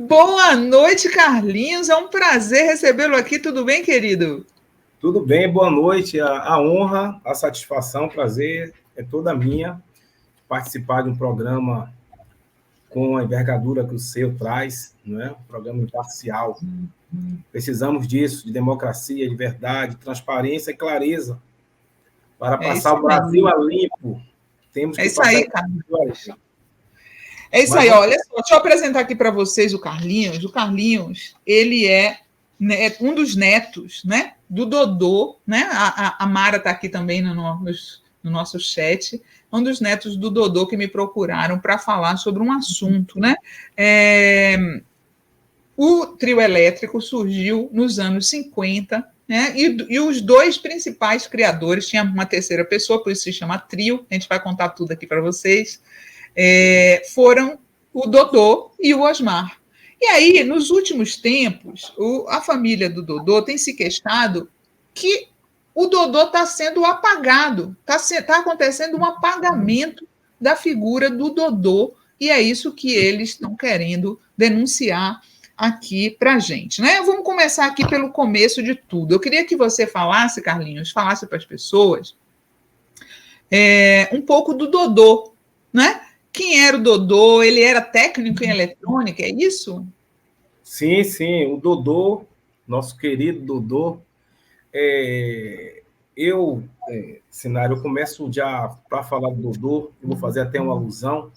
Boa noite, Carlinhos. É um prazer recebê-lo aqui. Tudo bem, querido? Tudo bem, boa noite. A honra, a satisfação, o prazer é toda minha participar de um programa com a envergadura que o seu traz, não é? Um programa imparcial. Precisamos disso, de democracia, de verdade, transparência e clareza para É passar isso o Brasil aí. a limpo. Temos É que isso passar aí, o Brasil a Carlinhos. limpo. É isso Mas aí. vamos... Olha só, deixa eu apresentar aqui para vocês o Carlinhos. O Carlinhos, ele é um dos netos, né, do Dodô, né? A Mara está aqui também no nosso chat. Um dos netos do Dodô que me procuraram para falar sobre um assunto, né? O trio elétrico surgiu nos anos 50, né? E os dois principais criadores, tinha uma terceira pessoa, por isso se chama trio, a gente vai contar tudo aqui para vocês, foram o Dodô e o Osmar. E aí, nos últimos tempos, a família do Dodô tem se queixado que o Dodô está sendo apagado, está acontecendo um apagamento da figura do Dodô, e é isso que eles estão querendo denunciar aqui para a gente, né? Vamos começar aqui pelo começo de tudo. Eu queria que você falasse, Carlinhos, falasse para as pessoas um pouco do Dodô, né? Quem era o Dodô? Ele era técnico em eletrônica, é isso? Sim, sim, o Dodô, nosso querido Dodô, Sinara, eu começo já para falar do Dodô, eu vou fazer até uma alusão,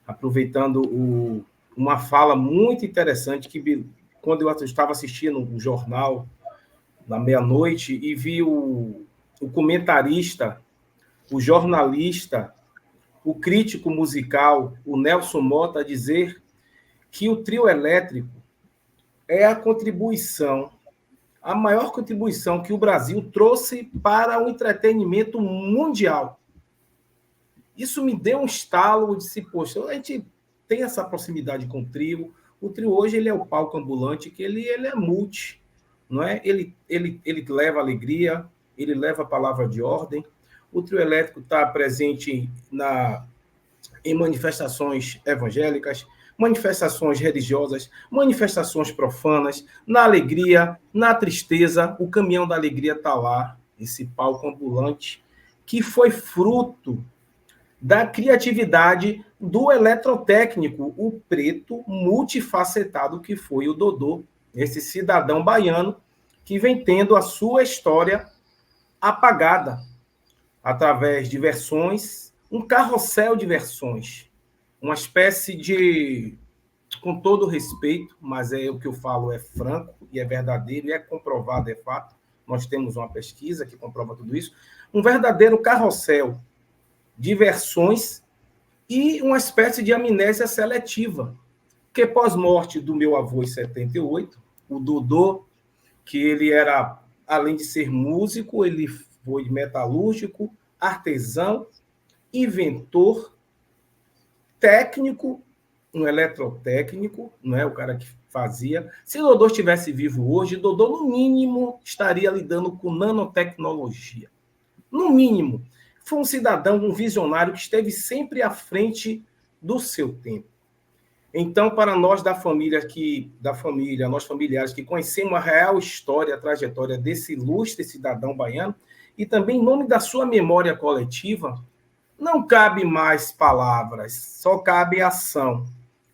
aproveitando uma fala muito interessante que quando eu estava assistindo o jornal na meia-noite e vi o comentarista, o jornalista, o crítico musical, o Nelson Mota, dizer que o trio elétrico é a maior contribuição que o Brasil trouxe para o entretenimento mundial. Isso me deu um estalo, eu disse, poxa, a gente tem essa proximidade com o trio. O trio hoje ele é o palco ambulante, que ele é multi, não é? Ele leva alegria, ele leva a palavra de ordem. O trio elétrico está presente em manifestações evangélicas, manifestações religiosas, manifestações profanas, na alegria, na tristeza. O caminhão da alegria está lá, esse palco ambulante, que foi fruto da criatividade do eletrotécnico, o preto multifacetado que foi o Dodô, esse cidadão baiano que vem tendo a sua história apagada através de versões, um carrossel de versões, uma espécie de, com todo respeito, mas o que eu falo é franco e é verdadeiro e é comprovado, é fato, nós temos uma pesquisa que comprova tudo isso, um verdadeiro carrossel de versões e uma espécie de amnésia seletiva, que pós-morte do meu avô em 78, o Dodô, que ele era, além de ser músico, ele foi metalúrgico, artesão, inventor, técnico, um eletrotécnico, não é o cara que fazia. Se o Dodô estivesse vivo hoje, Dodô, no mínimo, estaria lidando com nanotecnologia. No mínimo. Foi um cidadão, um visionário que esteve sempre à frente do seu tempo. Então, para nós nós familiares que conhecemos a real história, a trajetória desse ilustre cidadão baiano, e também em nome da sua memória coletiva, não cabe mais palavras, só cabe ação.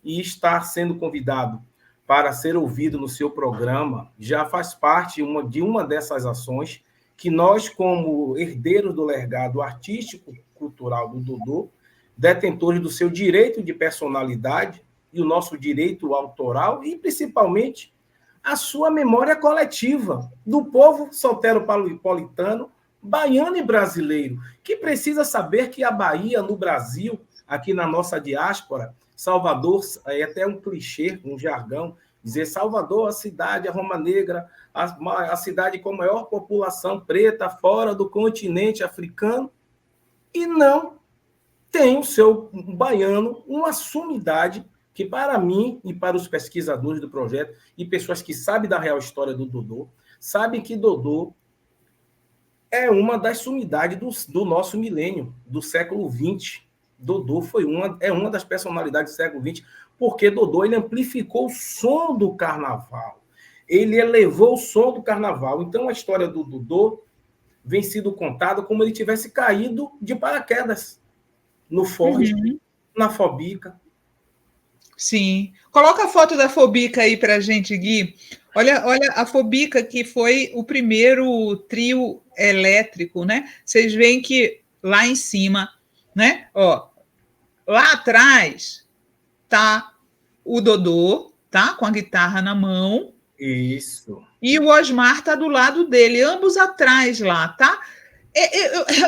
E estar sendo convidado para ser ouvido no seu programa já faz parte de uma dessas ações que nós, como herdeiros do legado artístico, cultural do Dodô, detentores do seu direito de personalidade e o nosso direito autoral e, principalmente, a sua memória coletiva do povo soteropolitano, baiano e brasileiro, que precisa saber que a Bahia, no Brasil, aqui na nossa diáspora, Salvador, é até um clichê, um jargão, dizer Salvador, a cidade, a Roma Negra, a cidade com maior população preta fora do continente africano, e não tem o seu baiano uma sumidade que, para mim e para os pesquisadores do projeto e pessoas que sabem da real história do Dodô, sabem que Dodô é uma das sumidades do nosso milênio, do século XX. Dodô é uma das personalidades do século XX, porque Dodô ele amplificou o som do carnaval. Ele elevou o som do carnaval. Então, a história do Dodô vem sido contada como ele tivesse caído de paraquedas no Forte, na Fobica. Sim. Coloca a foto da Fobica aí para a gente, Gui. Olha a Fobica, que foi o primeiro trio elétrico, né? Vocês veem que lá em cima, né? Ó, lá atrás tá o Dodô, tá? Com a guitarra na mão. Isso. E o Osmar tá do lado dele, ambos atrás lá, tá?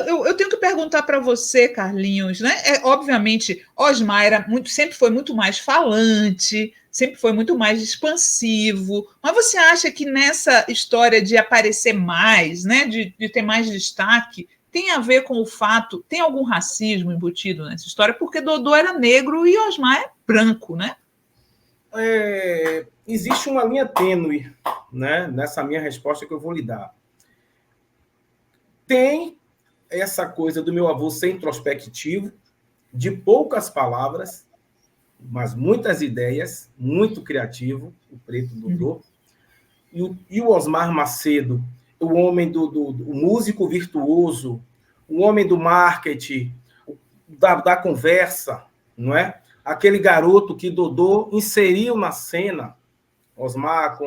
Eu tenho que perguntar para você, Carlinhos, né? Obviamente, Osmar sempre foi muito mais falante, sempre foi muito mais expansivo. Mas você acha que nessa história de aparecer mais, né, de ter mais destaque, tem a ver com o fato, tem algum racismo embutido nessa história? Porque Dodô era negro e Osmar é branco, né? Existe uma linha tênue, né, nessa minha resposta que eu vou lhe dar. Tem essa coisa do meu avô ser introspectivo, de poucas palavras, mas muitas ideias, muito criativo, o preto Dodô. E o Osmar Macedo, o homem o músico virtuoso, o homem do marketing, da conversa, não é? Aquele garoto que Dodô inseriu na cena, Osmar,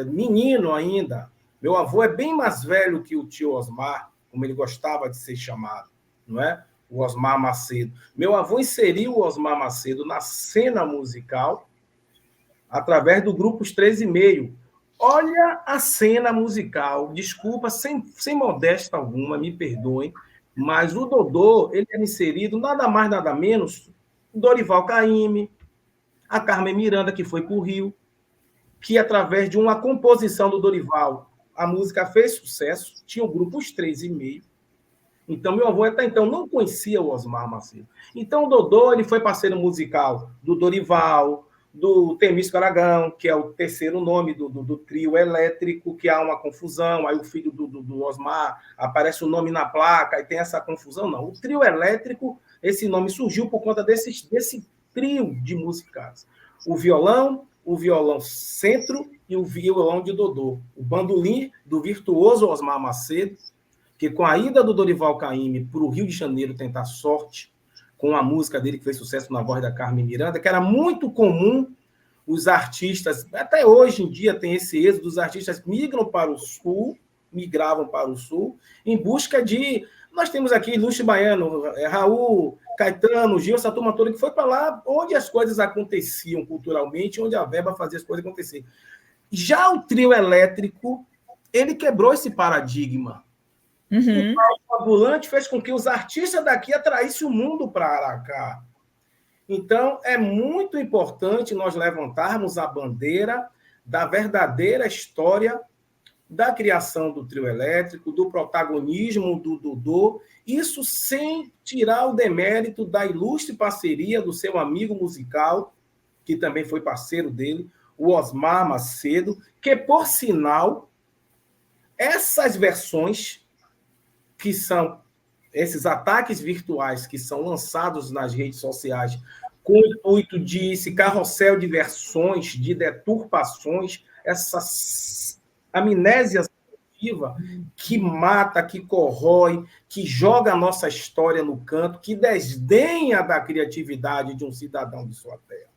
menino ainda. Meu avô é bem mais velho que o tio Osmar, como ele gostava de ser chamado, não é? O Osmar Macedo. Meu avô inseriu o Osmar Macedo na cena musical através do grupo Os 13,5. Olha a cena musical, desculpa, sem modéstia alguma, me perdoem, mas o Dodô, ele era inserido nada mais, nada menos, Dorival Caymmi, a Carmen Miranda, que foi para o Rio, que através de uma composição do Dorival, a música fez sucesso, tinha o grupo Os 13,5. Então, meu avô até então não conhecia o Osmar Macedo. Então, o Dodô ele foi parceiro musical do Dorival, do Temísio Aragão, que é o terceiro nome do trio elétrico, que há uma confusão, aí o filho do Osmar, aparece o nome na placa, e tem essa confusão. Não, o trio elétrico, esse nome surgiu por conta desse trio de musicais. O violão centro e o violão de Dodô. O bandolim do virtuoso Osmar Macedo, que com a ida do Dorival Caymmi para o Rio de Janeiro tentar sorte, com a música dele que fez sucesso na voz da Carmen Miranda, que era muito comum os artistas, até hoje em dia tem esse êxodo, os artistas migravam para o sul, em busca de... Nós temos aqui Lúcio Baiano, Raul, Caetano, Gil, essa turma toda que foi para lá onde as coisas aconteciam culturalmente, onde a verba fazia as coisas acontecerem. Já o trio elétrico, ele quebrou esse paradigma. O palco ambulante fez com que os artistas daqui atraíssem o mundo para cá. Então, é muito importante nós levantarmos a bandeira da verdadeira história da criação do trio elétrico, do protagonismo do Dodô, isso sem tirar o demérito da ilustre parceria do seu amigo musical, que também foi parceiro dele, o Osmar Macedo, que, por sinal, essas versões que são esses ataques virtuais que são lançados nas redes sociais com o intuito de esse carrossel de versões, de deturpações, essa amnésia seletiva que mata, que corrói, que joga a nossa história no canto, que desdenha da criatividade de um cidadão de sua terra.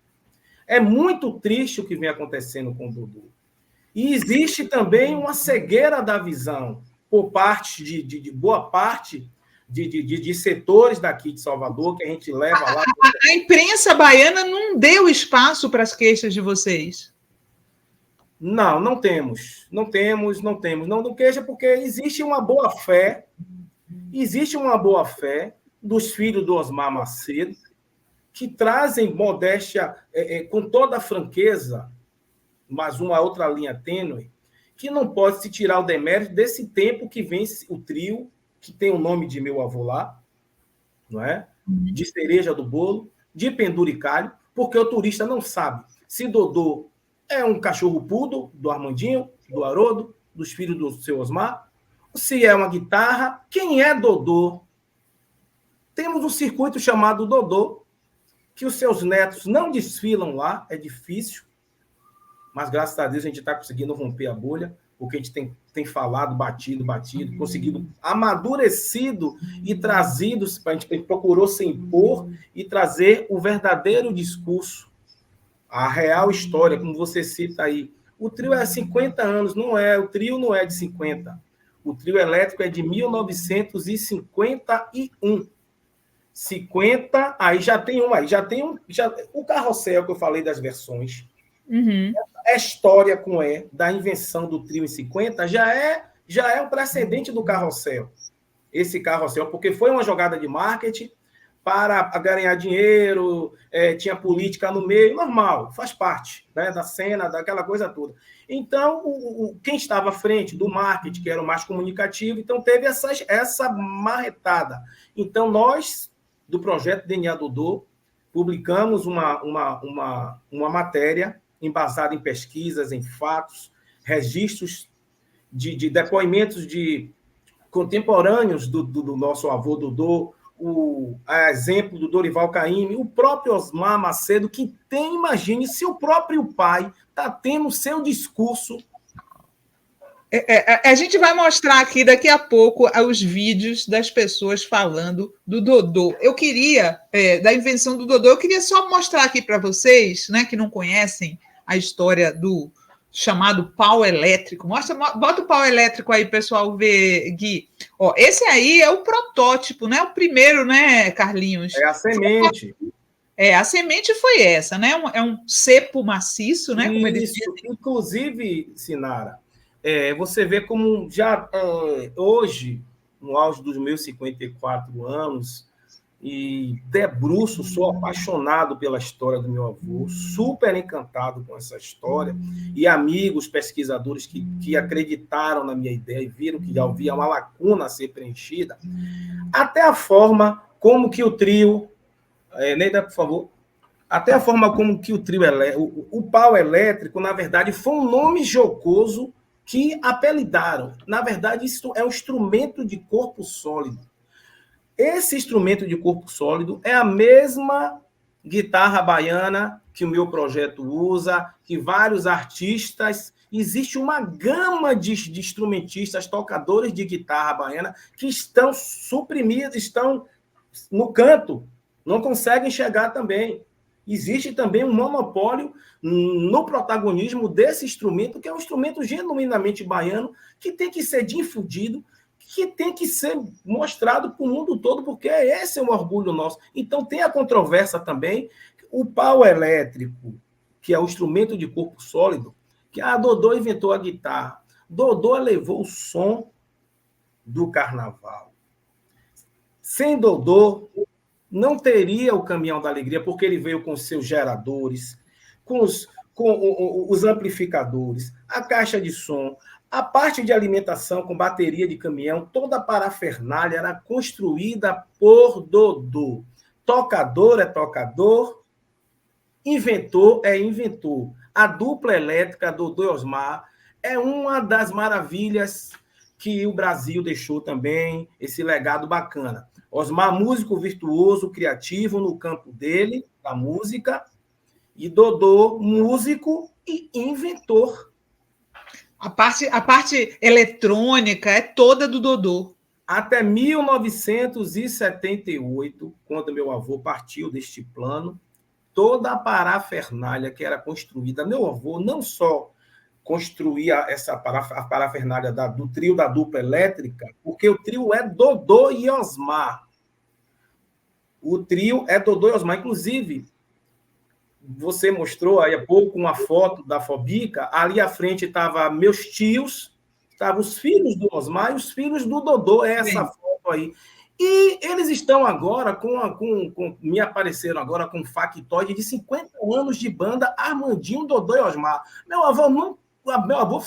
É muito triste o que vem acontecendo com o Dodô. E existe também uma cegueira da visão por parte de boa parte de setores daqui de Salvador, que a gente leva lá. A imprensa baiana não deu espaço para as queixas de vocês. Não temos. Não queixa, porque existe uma boa fé dos filhos do Osmar Macedo, que trazem modéstia com toda a franqueza, mas uma outra linha tênue, que não pode se tirar o demérito desse tempo que vem o trio, que tem o nome de meu avô lá, não é? De cereja do bolo, de penduricalho, porque o turista não sabe se Dodô é um cachorro poodle do Armandinho, do Haroldo, dos filhos do seu Osmar, se é uma guitarra, quem é Dodô? Temos um circuito chamado Dodô, que os seus netos não desfilam lá, é difícil, mas graças a Deus a gente está conseguindo romper a bolha, porque a gente tem falado, batido, conseguido amadurecido e trazido, a gente procurou se impor e trazer o verdadeiro discurso, a real história, como você cita aí. O trio é 50 anos, o trio não é de 50. O trio elétrico é de 1951. 50, aí já tem o carrossel que eu falei das versões. Uhum. A história da invenção do trio em 50 já é o precedente do carrossel. Esse carrossel, porque foi uma jogada de marketing para ganhar dinheiro, tinha política no meio, normal, faz parte, né, da cena, daquela coisa toda. Então, quem estava à frente do marketing, que era o mais comunicativo, então teve essa marretada. Então, nós, do projeto DNA Dodô, publicamos uma matéria embasada em pesquisas, em fatos, registros de depoimentos de contemporâneos do nosso avô Dodô, a exemplo do Dorival Caymmi, o próprio Osmar Macedo, que tem, imagine, se o próprio pai está tendo o seu discurso. A gente vai mostrar aqui daqui a pouco os vídeos das pessoas falando do Dodô. Eu queria, da invenção do Dodô, eu queria só mostrar aqui para vocês, né, que não conhecem a história do chamado pau elétrico. Bota o pau elétrico aí, pessoal, ver, Gui. Ó, esse aí é o protótipo, né? O primeiro, né, Carlinhos? É a semente. A semente foi essa, né? É um cepo maciço, né? Como eles dizem. Inclusive, Sinara, você vê como já hoje, no auge dos meus 54 anos, e debruço, sou apaixonado pela história do meu avô, super encantado com essa história, e amigos pesquisadores que acreditaram na minha ideia e viram que havia uma lacuna a ser preenchida, até a forma como que o trio... Neida, por favor. Até a forma como que o trio o pau elétrico, na verdade, foi um nome jocoso que apelidaram. Na verdade, isso é um instrumento de corpo sólido. Esse instrumento de corpo sólido é a mesma guitarra baiana que o meu projeto usa, que vários artistas... Existe uma gama de instrumentistas, tocadores de guitarra baiana, que estão suprimidos, estão no canto, não conseguem chegar também. Existe também um monopólio no protagonismo desse instrumento, que é um instrumento genuinamente baiano, que tem que ser difundido, que tem que ser mostrado para o mundo todo, porque esse é um orgulho nosso. Então, tem a controvérsia também, o pau elétrico, que é o instrumento de corpo sólido, que a Dodô inventou a guitarra. Dodô levou o som do carnaval. Sem Dodô, não teria o Caminhão da Alegria, porque ele veio com seus geradores, com os amplificadores, a caixa de som, a parte de alimentação com bateria de caminhão, toda a parafernália era construída por Dodô. Tocador é tocador, inventor é inventor. A dupla elétrica Dodô e Osmar é uma das maravilhas que o Brasil deixou também, esse legado bacana. Osmar, músico virtuoso, criativo no campo dele, da música, e Dodô, músico e inventor. A parte eletrônica é toda do Dodô. Até 1978, quando meu avô partiu deste plano, toda a parafernália que era construída, meu avô não só construía a parafernália do trio da dupla elétrica, porque o trio é Dodô e Osmar. O trio é Dodô e Osmar. Inclusive, você mostrou aí há pouco uma foto da Fobica, ali à frente estavam meus tios, estavam os filhos do Osmar e os filhos do Dodô, essa foto aí. E eles estão agora me apareceram agora com um factoide de 50 anos de banda Armandinho, Dodô e Osmar. Meu avô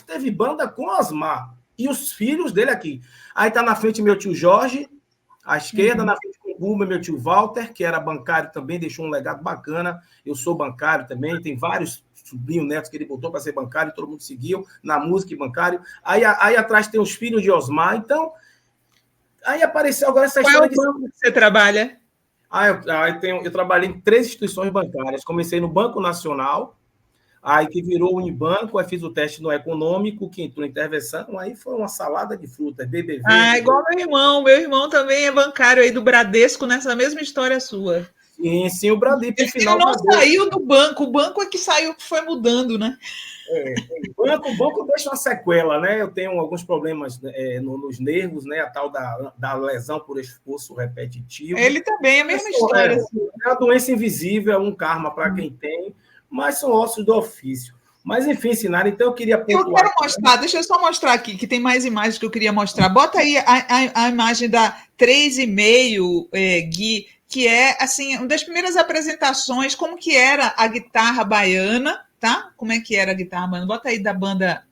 teve banda com Osmar e os filhos dele aqui. Aí está na frente meu tio Jorge, à esquerda, na frente com o Bumba, meu tio Walter, que era bancário também, deixou um legado bacana. Eu sou bancário também, tem vários sobrinhos, netos que ele botou para ser bancário, todo mundo seguiu na música e bancário. Aí atrás tem os filhos de Osmar. Então, aí apareceu agora essa história. Qual é o banco que você trabalha? Eu trabalhei em 3 instituições bancárias. Comecei no Banco Nacional, aí que virou o Unibanco, aí fiz o teste no Econômico, que entrou em intervenção, aí foi uma salada de frutas, BBV. Igual meu irmão também é bancário aí do Bradesco, nessa mesma história sua. Sim, o Bradesco. Ele não saiu do banco, o banco é que saiu, que foi mudando, né? O banco deixa uma sequela, né? Eu tenho alguns problemas nos nervos, né? A tal da lesão por esforço repetitivo. Ele também é a mesma história. É uma doença invisível, é um karma para quem tem, mas são ossos do ofício. Mas, enfim, Sinara, então eu queria pontuar. Eu quero mostrar, deixa eu só mostrar aqui, que tem mais imagens que eu queria mostrar. Bota aí a imagem da 3,5, Gui, que é, assim, uma das primeiras apresentações, como que era a guitarra baiana, tá? Como é que era a guitarra baiana? Bota aí da banda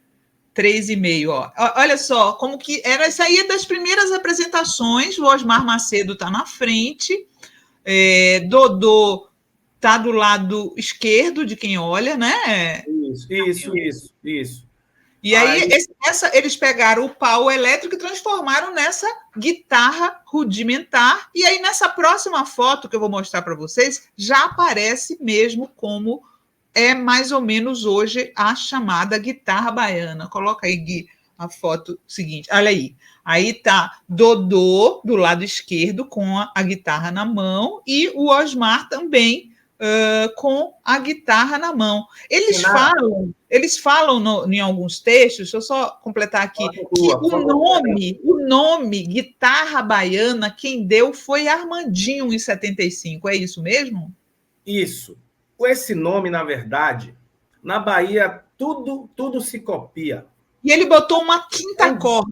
3,5, ó. Olha só, como que era, essa aí é das primeiras apresentações, o Osmar Macedo está na frente, Dodô está do lado esquerdo de quem olha, né? Isso. E aí eles pegaram o pau elétrico e transformaram nessa guitarra rudimentar. E aí, nessa próxima foto que eu vou mostrar para vocês, já aparece mesmo como é mais ou menos hoje a chamada guitarra baiana. Coloca aí, Gui, a foto seguinte. Olha aí. Aí tá Dodô do lado esquerdo com a guitarra na mão e o Osmar também com a guitarra na mão. Eles falam em alguns textos, deixa eu só completar aqui, que o nome guitarra baiana, quem deu foi Armandinho em 75, é isso mesmo? Isso. Esse nome, na verdade, na Bahia, tudo se copia. E ele botou uma quinta corda.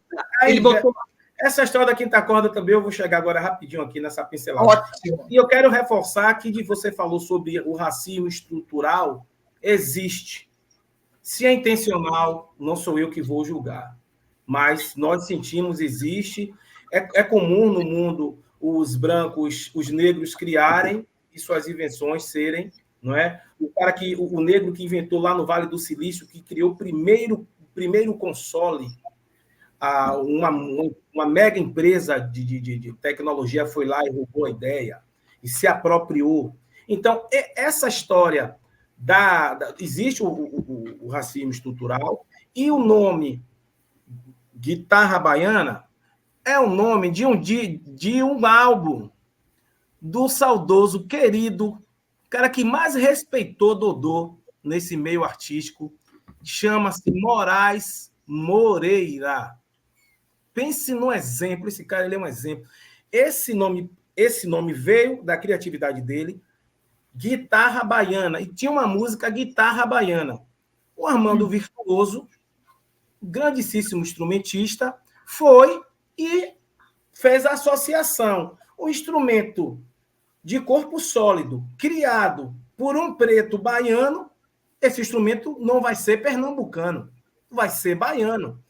Essa história da quinta corda também eu vou chegar agora rapidinho aqui nessa pincelada. Ótimo. E eu quero reforçar que você falou sobre o racismo estrutural, existe. Se é intencional, não sou eu que vou julgar. Mas nós sentimos, existe. É comum no mundo os brancos, os negros criarem e suas invenções serem, não é? O negro que inventou lá no Vale do Silício, que criou o primeiro console, uma mega empresa de tecnologia foi lá e roubou a ideia e se apropriou. Então, essa história existe o racismo estrutural e o nome guitarra baiana é o nome de um álbum do saudoso, querido, cara que mais respeitou Dodô nesse meio artístico, chama-se Moraes Moreira. Pense no exemplo, esse cara ele é um exemplo. Esse nome veio da criatividade dele, Guitarra Baiana, e tinha uma música Guitarra Baiana. O Armando Virtuoso, grandíssimo instrumentista, foi e fez a associação. O instrumento de corpo sólido, criado por um preto baiano, esse instrumento não vai ser pernambucano, vai ser baiano.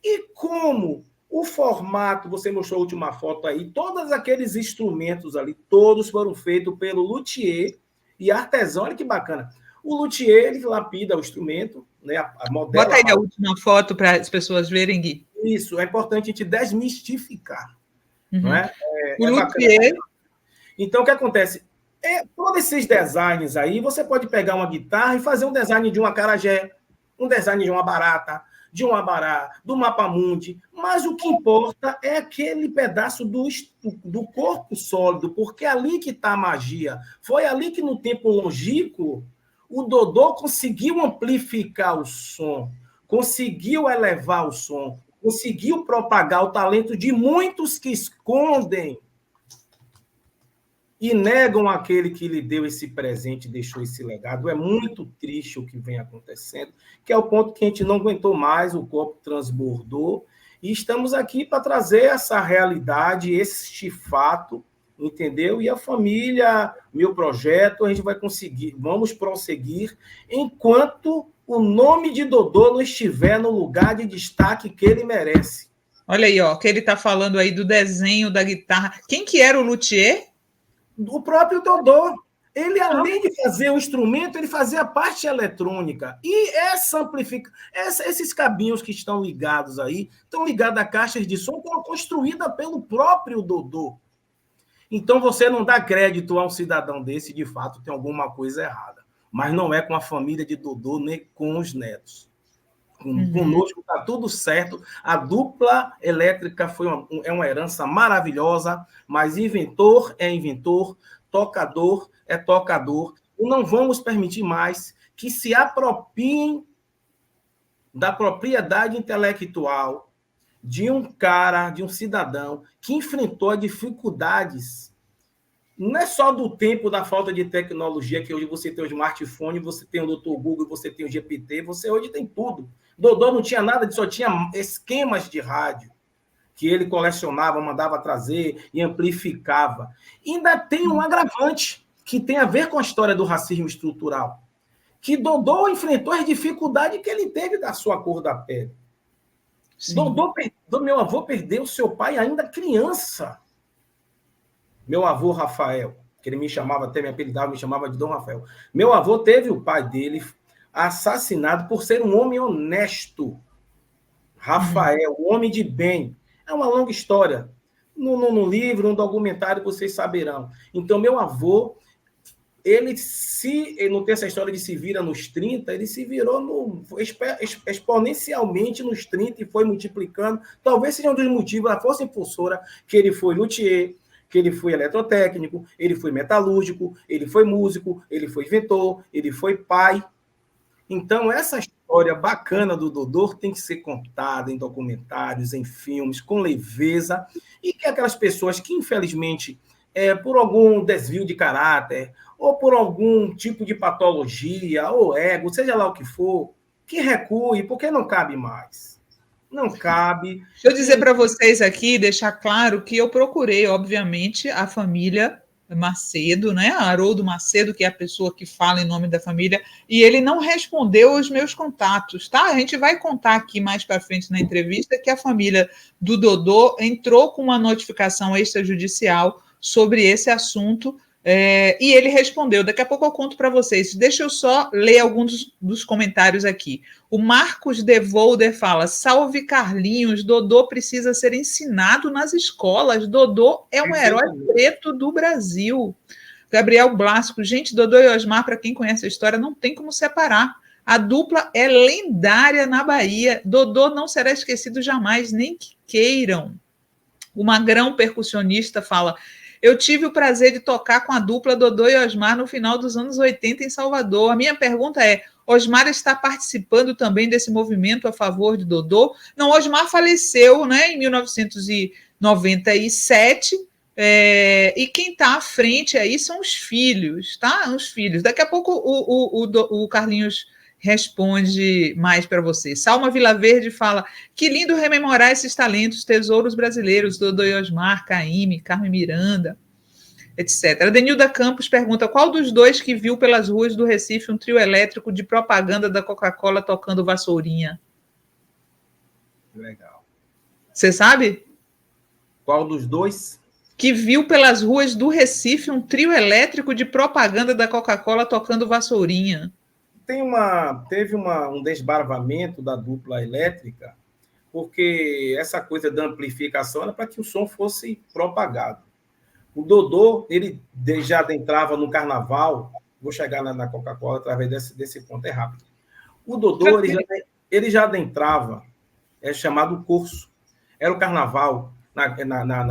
E como o formato, você mostrou a última foto aí, todos aqueles instrumentos ali, todos foram feitos pelo luthier e artesão, olha que bacana. O luthier, ele lapida o instrumento, né, a modela. Bota aí a última foto para as pessoas verem, Gui. Isso, é importante a gente desmistificar. Não é? O luthier... Então, o que acontece? Todos esses designs aí, você pode pegar uma guitarra e fazer um design de um acarajé, um design de uma barata, de um abará, do mapamundi, mas o que importa é aquele pedaço do corpo sólido, porque é ali que está a magia. Foi ali que, no tempo longínquo, o Dodô conseguiu amplificar o som, conseguiu elevar o som, conseguiu propagar o talento de muitos que escondem e negam aquele que lhe deu esse presente, deixou esse legado. É muito triste o que vem acontecendo, que é o ponto que a gente não aguentou mais, o copo transbordou, e estamos aqui para trazer essa realidade, este fato, entendeu? E a família, meu projeto, a gente vai conseguir, vamos prosseguir, enquanto o nome de Dodô não estiver no lugar de destaque que ele merece. Olha aí, ó, que ele está falando aí do desenho da guitarra. Quem que era o luthier? O próprio Dodô. Ele, além de fazer o instrumento, ele fazia a parte eletrônica. E esses cabinhos que estão ligados aí, estão ligados a caixas de som que foram construídas pelo próprio Dodô. Então, você não dá crédito a um cidadão desse, de fato, tem alguma coisa errada. Mas não é com a família de Dodô, nem com os netos. Conosco está tudo certo. A dupla elétrica é uma herança maravilhosa, mas inventor é inventor, tocador é tocador. E não vamos permitir mais que se apropriem da propriedade intelectual de um cara, de um cidadão que enfrentou dificuldades. Não é só do tempo da falta de tecnologia, que hoje você tem o smartphone, você tem o Dr. Google, você tem o GPT, você hoje tem tudo. Dodô não tinha nada, só tinha esquemas de rádio que ele colecionava, mandava trazer e amplificava. E ainda tem um agravante que tem a ver com a história do racismo estrutural, que Dodô enfrentou as dificuldades que ele teve da sua cor da pele. Meu avô perdeu seu pai ainda criança. Meu avô Rafael, que ele me chamava, até me apelidava, me chamava de Dom Rafael. Meu avô teve o pai dele assassinado por ser um homem honesto. Rafael, homem de bem. É uma longa história. No livro, no documentário, vocês saberão. Então, meu avô, ele não tem essa história de se vira nos 30, ele se virou exponencialmente nos 30 e foi multiplicando. Talvez seja um dos motivos da força impulsora que ele foi luthier, que ele foi eletrotécnico, ele foi metalúrgico, ele foi músico, ele foi inventor, ele foi pai. Então, essa história bacana do Dodô tem que ser contada em documentários, em filmes, com leveza, e que aquelas pessoas que, infelizmente, por algum desvio de caráter, ou por algum tipo de patologia, ou ego, seja lá o que for, que recue, porque não cabe mais. Não cabe. Deixa eu dizer para vocês aqui, deixar claro que eu procurei, obviamente, a família Macedo, né? Haroldo Macedo, que é a pessoa que fala em nome da família, e ele não respondeu os meus contatos, tá? A gente vai contar aqui mais para frente na entrevista que a família do Dodô entrou com uma notificação extrajudicial sobre esse assunto. E ele respondeu. Daqui a pouco eu conto para vocês. Deixa eu só ler alguns dos comentários aqui. O Marcos De Volder fala: salve Carlinhos, Dodô precisa ser ensinado nas escolas. Dodô é um herói preto do Brasil. Gabriel Blasco: gente, Dodô e Osmar, para quem conhece a história, não tem como separar. A dupla é lendária na Bahia. Dodô não será esquecido jamais, nem que queiram. O Magrão percussionista fala: eu tive o prazer de tocar com a dupla Dodô e Osmar no final dos anos 80 em Salvador. A minha pergunta é: Osmar está participando também desse movimento a favor de Dodô? Não, Osmar faleceu, né, em 1997, e quem está à frente aí são os filhos, tá? Os filhos. Daqui a pouco o Carlinhos responde mais para você. Salma Vilaverde fala: que lindo rememorar esses talentos, tesouros brasileiros, Dodô e Osmar, Caymmi, Carmen Miranda, etc. A Denilda Campos pergunta: qual dos dois que viu pelas ruas do Recife um trio elétrico de propaganda da Coca-Cola tocando vassourinha? Legal. Você sabe? Qual dos dois? Que viu pelas ruas do Recife um trio elétrico de propaganda da Coca-Cola tocando vassourinha. Teve um desbravamento da dupla elétrica, porque essa coisa da amplificação era para que o som fosse propagado. O Dodô, ele já adentrava no carnaval, vou chegar na Coca-Cola através desse ponto, é rápido. O Dodô, ele já adentrava, chamado curso. Era o carnaval,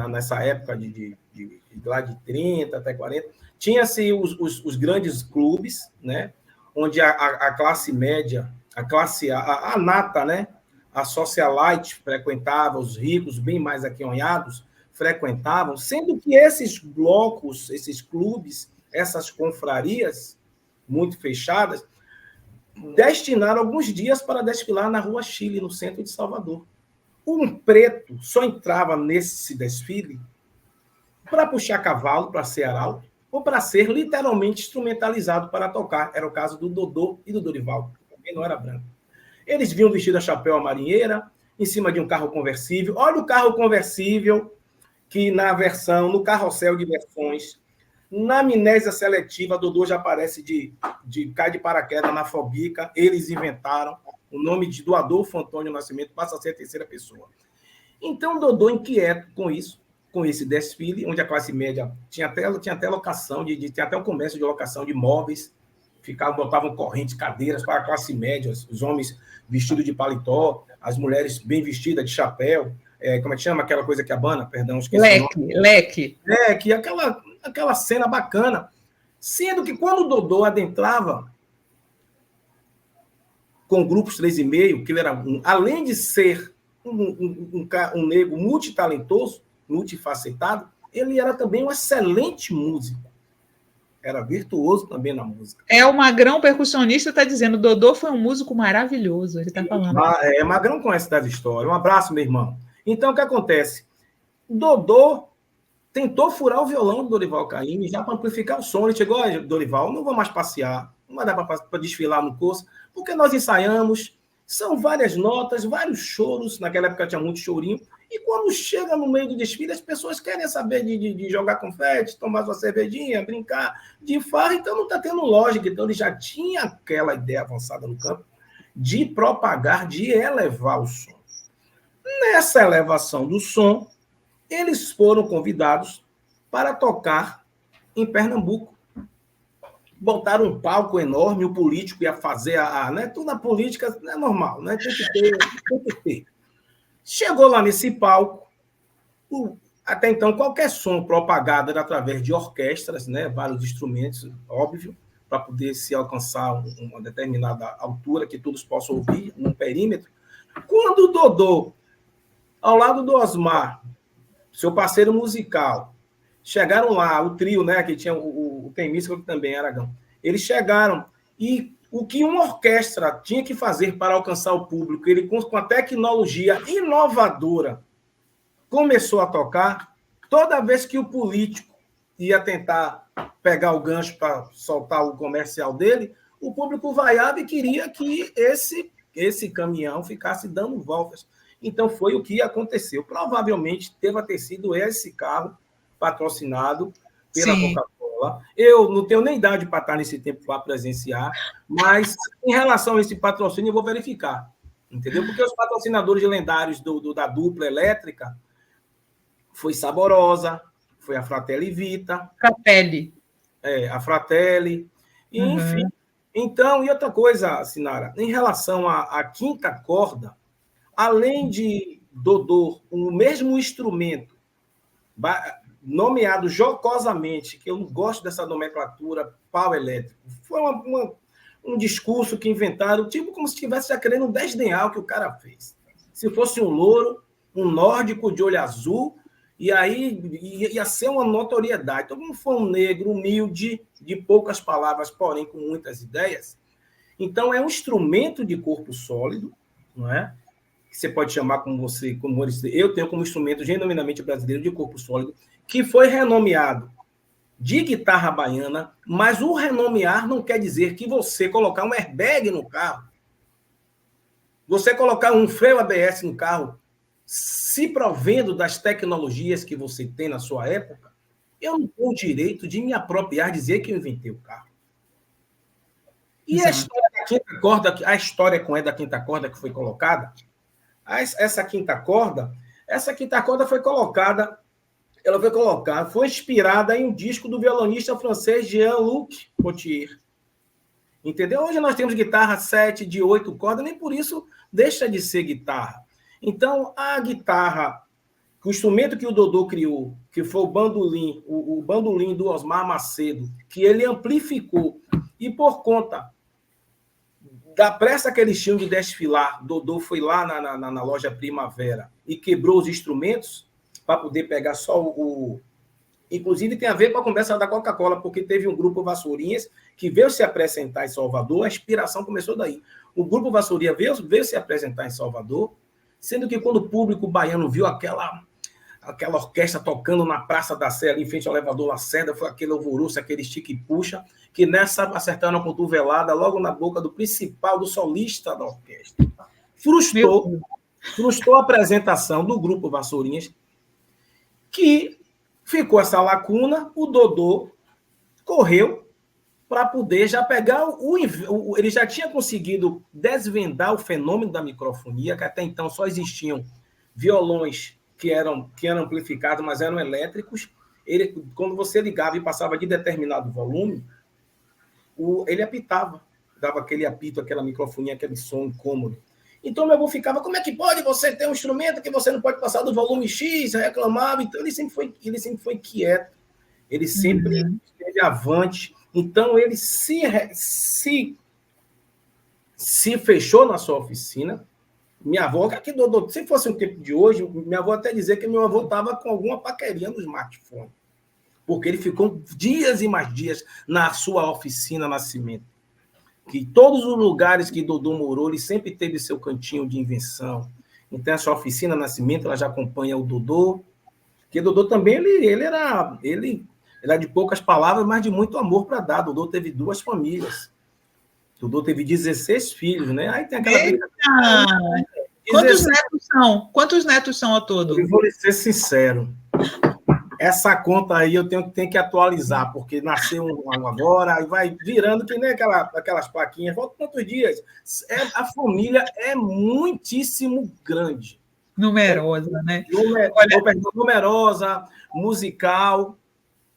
nessa época de lá de 30 até 40. Tinha-se os grandes clubes, né? Onde a classe média, a nata, né? A socialite frequentava, os ricos, bem mais aquinhoados, frequentavam, sendo que esses blocos, esses clubes, essas confrarias muito fechadas, destinaram alguns dias para desfilar na Rua Chile, no centro de Salvador. Um preto só entrava nesse desfile para puxar cavalo, para ser arauto, ou para ser literalmente instrumentalizado para tocar. Era o caso do Dodô e do Dorival, que também não era branco. Eles vinham vestidos a chapéu à marinheira, em cima de um carro conversível. Olha o carro conversível, que no carrossel de versões, na amnésia seletiva, Dodô já aparece cai de paraquedas na Fobica. Eles inventaram o nome do Adolfo Antônio Nascimento, passa a ser a terceira pessoa. Então, Dodô, inquieto com isso, com esse desfile, onde a classe média tinha até locação, tinha até o comércio de locação de móveis, botavam correntes, cadeiras para a classe média, os homens vestidos de paletó, as mulheres bem vestidas de chapéu, como é que chama aquela coisa que abana? Perdão, esqueci o nome. Leque. Leque, aquela cena bacana. Sendo que quando o Dodô adentrava com grupos 3,5, que ele era, além de ser um negro multitalentoso, multifacetado, ele era também um excelente músico. Era virtuoso também na música. O Magrão, percussionista, está dizendo, Dodô foi um músico maravilhoso, ele está falando. Magrão conhece das histórias. Um abraço, meu irmão. Então, o que acontece? Dodô tentou furar o violão do Dorival Caymmi já para amplificar o som. Ele chegou, Dorival, não vou mais passear, não vai dar para desfilar no curso, porque nós ensaiamos, são várias notas, vários choros, naquela época tinha muito chorinho, e quando chega no meio do desfile, as pessoas querem saber de jogar confete, tomar sua cervejinha, brincar de farra, então não está tendo lógica. Então ele já tinha aquela ideia avançada no campo de propagar, de elevar o som. Nessa elevação do som, eles foram convidados para tocar em Pernambuco. Botaram um palco enorme, o político ia fazer né? Tudo na política é normal, né? Tem que ter. Chegou lá nesse palco, até então qualquer som propagado era através de orquestras, né? Vários instrumentos, óbvio, para poder se alcançar uma determinada altura que todos possam ouvir, num perímetro. Quando o Dodô, ao lado do Osmar, seu parceiro musical, chegaram lá, o trio, né, que tinha o tenista que também era Aragão, eles chegaram e o que uma orquestra tinha que fazer para alcançar o público, ele com a tecnologia inovadora começou a tocar, toda vez que o político ia tentar pegar o gancho para soltar o comercial dele, o público vaiava e queria que esse caminhão ficasse dando voltas. Então, foi o que aconteceu. Provavelmente, deva ter sido esse carro patrocinado pela Coca-Cola. Eu não tenho nem idade para estar nesse tempo para presenciar, mas, em relação a esse patrocínio, eu vou verificar. Entendeu? Porque os patrocinadores lendários da dupla elétrica foi Saborosa, foi a Fratelli Vita. Fratelli. A Fratelli. E, enfim. Então, e outra coisa, Sinara, em relação à quinta corda, além de Dodô, o mesmo instrumento, nomeado jocosamente, que eu não gosto dessa nomenclatura, pau elétrico, foi um discurso que inventaram, tipo como se estivesse já querendo desdenhar o que o cara fez. Se fosse um louro, um nórdico de olho azul, e aí ia ser uma notoriedade. Então, como foi um negro humilde, de poucas palavras, porém com muitas ideias, então é um instrumento de corpo sólido, não é? Que você pode chamar como eu tenho como instrumento genuinamente brasileiro de corpo sólido, que foi renomeado de guitarra baiana, mas o renomear não quer dizer que você colocar um airbag no carro, você colocar um freio ABS no carro, se provendo das tecnologias que você tem na sua época, eu não tenho o direito de me apropriar, dizer que eu inventei o carro. E a história da quinta corda, a história com da quinta corda que foi colocada, essa quinta corda foi inspirada em um disco do violonista francês Jean-Luc Potier. Entendeu? Hoje nós temos guitarra 7 de 8 cordas, nem por isso deixa de ser guitarra. Então, a guitarra, o instrumento que o Dodô criou, que foi o bandolim do Osmar Macedo, que ele amplificou, e por conta da pressa que eles tinham de desfilar, Dodô foi lá na loja Primavera e quebrou os instrumentos para poder pegar só Inclusive, tem a ver com a conversa da Coca-Cola, porque teve um grupo Vassourinhas que veio se apresentar em Salvador, a inspiração começou daí. O grupo Vassourinha veio se apresentar em Salvador, sendo que quando o público baiano viu aquela orquestra tocando na Praça da Sé, ali em frente ao elevador Lacerda, foi aquele alvoroço, aquele estica e puxa, que nessa acertaram a cotovelada logo na boca do principal, do solista da orquestra. Frustrou a apresentação do grupo Vassourinhas, que ficou essa lacuna, o Dodô correu para poder já pegar ele já tinha conseguido desvendar o fenômeno da microfonia, que até então só existiam violões que eram amplificados, mas eram elétricos. Ele, quando você ligava e passava de determinado volume, ele apitava, dava aquele apito, aquela microfonia, aquele som incômodo. Então, meu avô ficava, como é que pode você ter um instrumento que você não pode passar do volume X? Reclamava. Então, ele sempre foi quieto. Ele sempre esteve avante. Então, ele se fechou na sua oficina. Minha avó, aqui, se fosse um tempo de hoje, minha avó até dizia que meu avô estava com alguma paquerinha no smartphone. Porque ele ficou dias e mais dias na sua oficina Nascimento. Que todos os lugares que Dodô morou, ele sempre teve seu cantinho de invenção. Então, essa oficina Nascimento, ela já acompanha o Dodô, porque Dodô também, ele era de poucas palavras, mas de muito amor para dar. Dodô teve 2 famílias. Dodô teve 16 filhos, né? Aí tem aquela brincadeira. Quantos netos são ao todo? Eu vou lhe ser sincero. Essa conta aí eu tenho que atualizar, porque nasceu um agora, aí vai virando que nem aquelas plaquinhas. Faltam quantos dias? A família é muitíssimo grande. Numerosa, né? Numerosa, musical.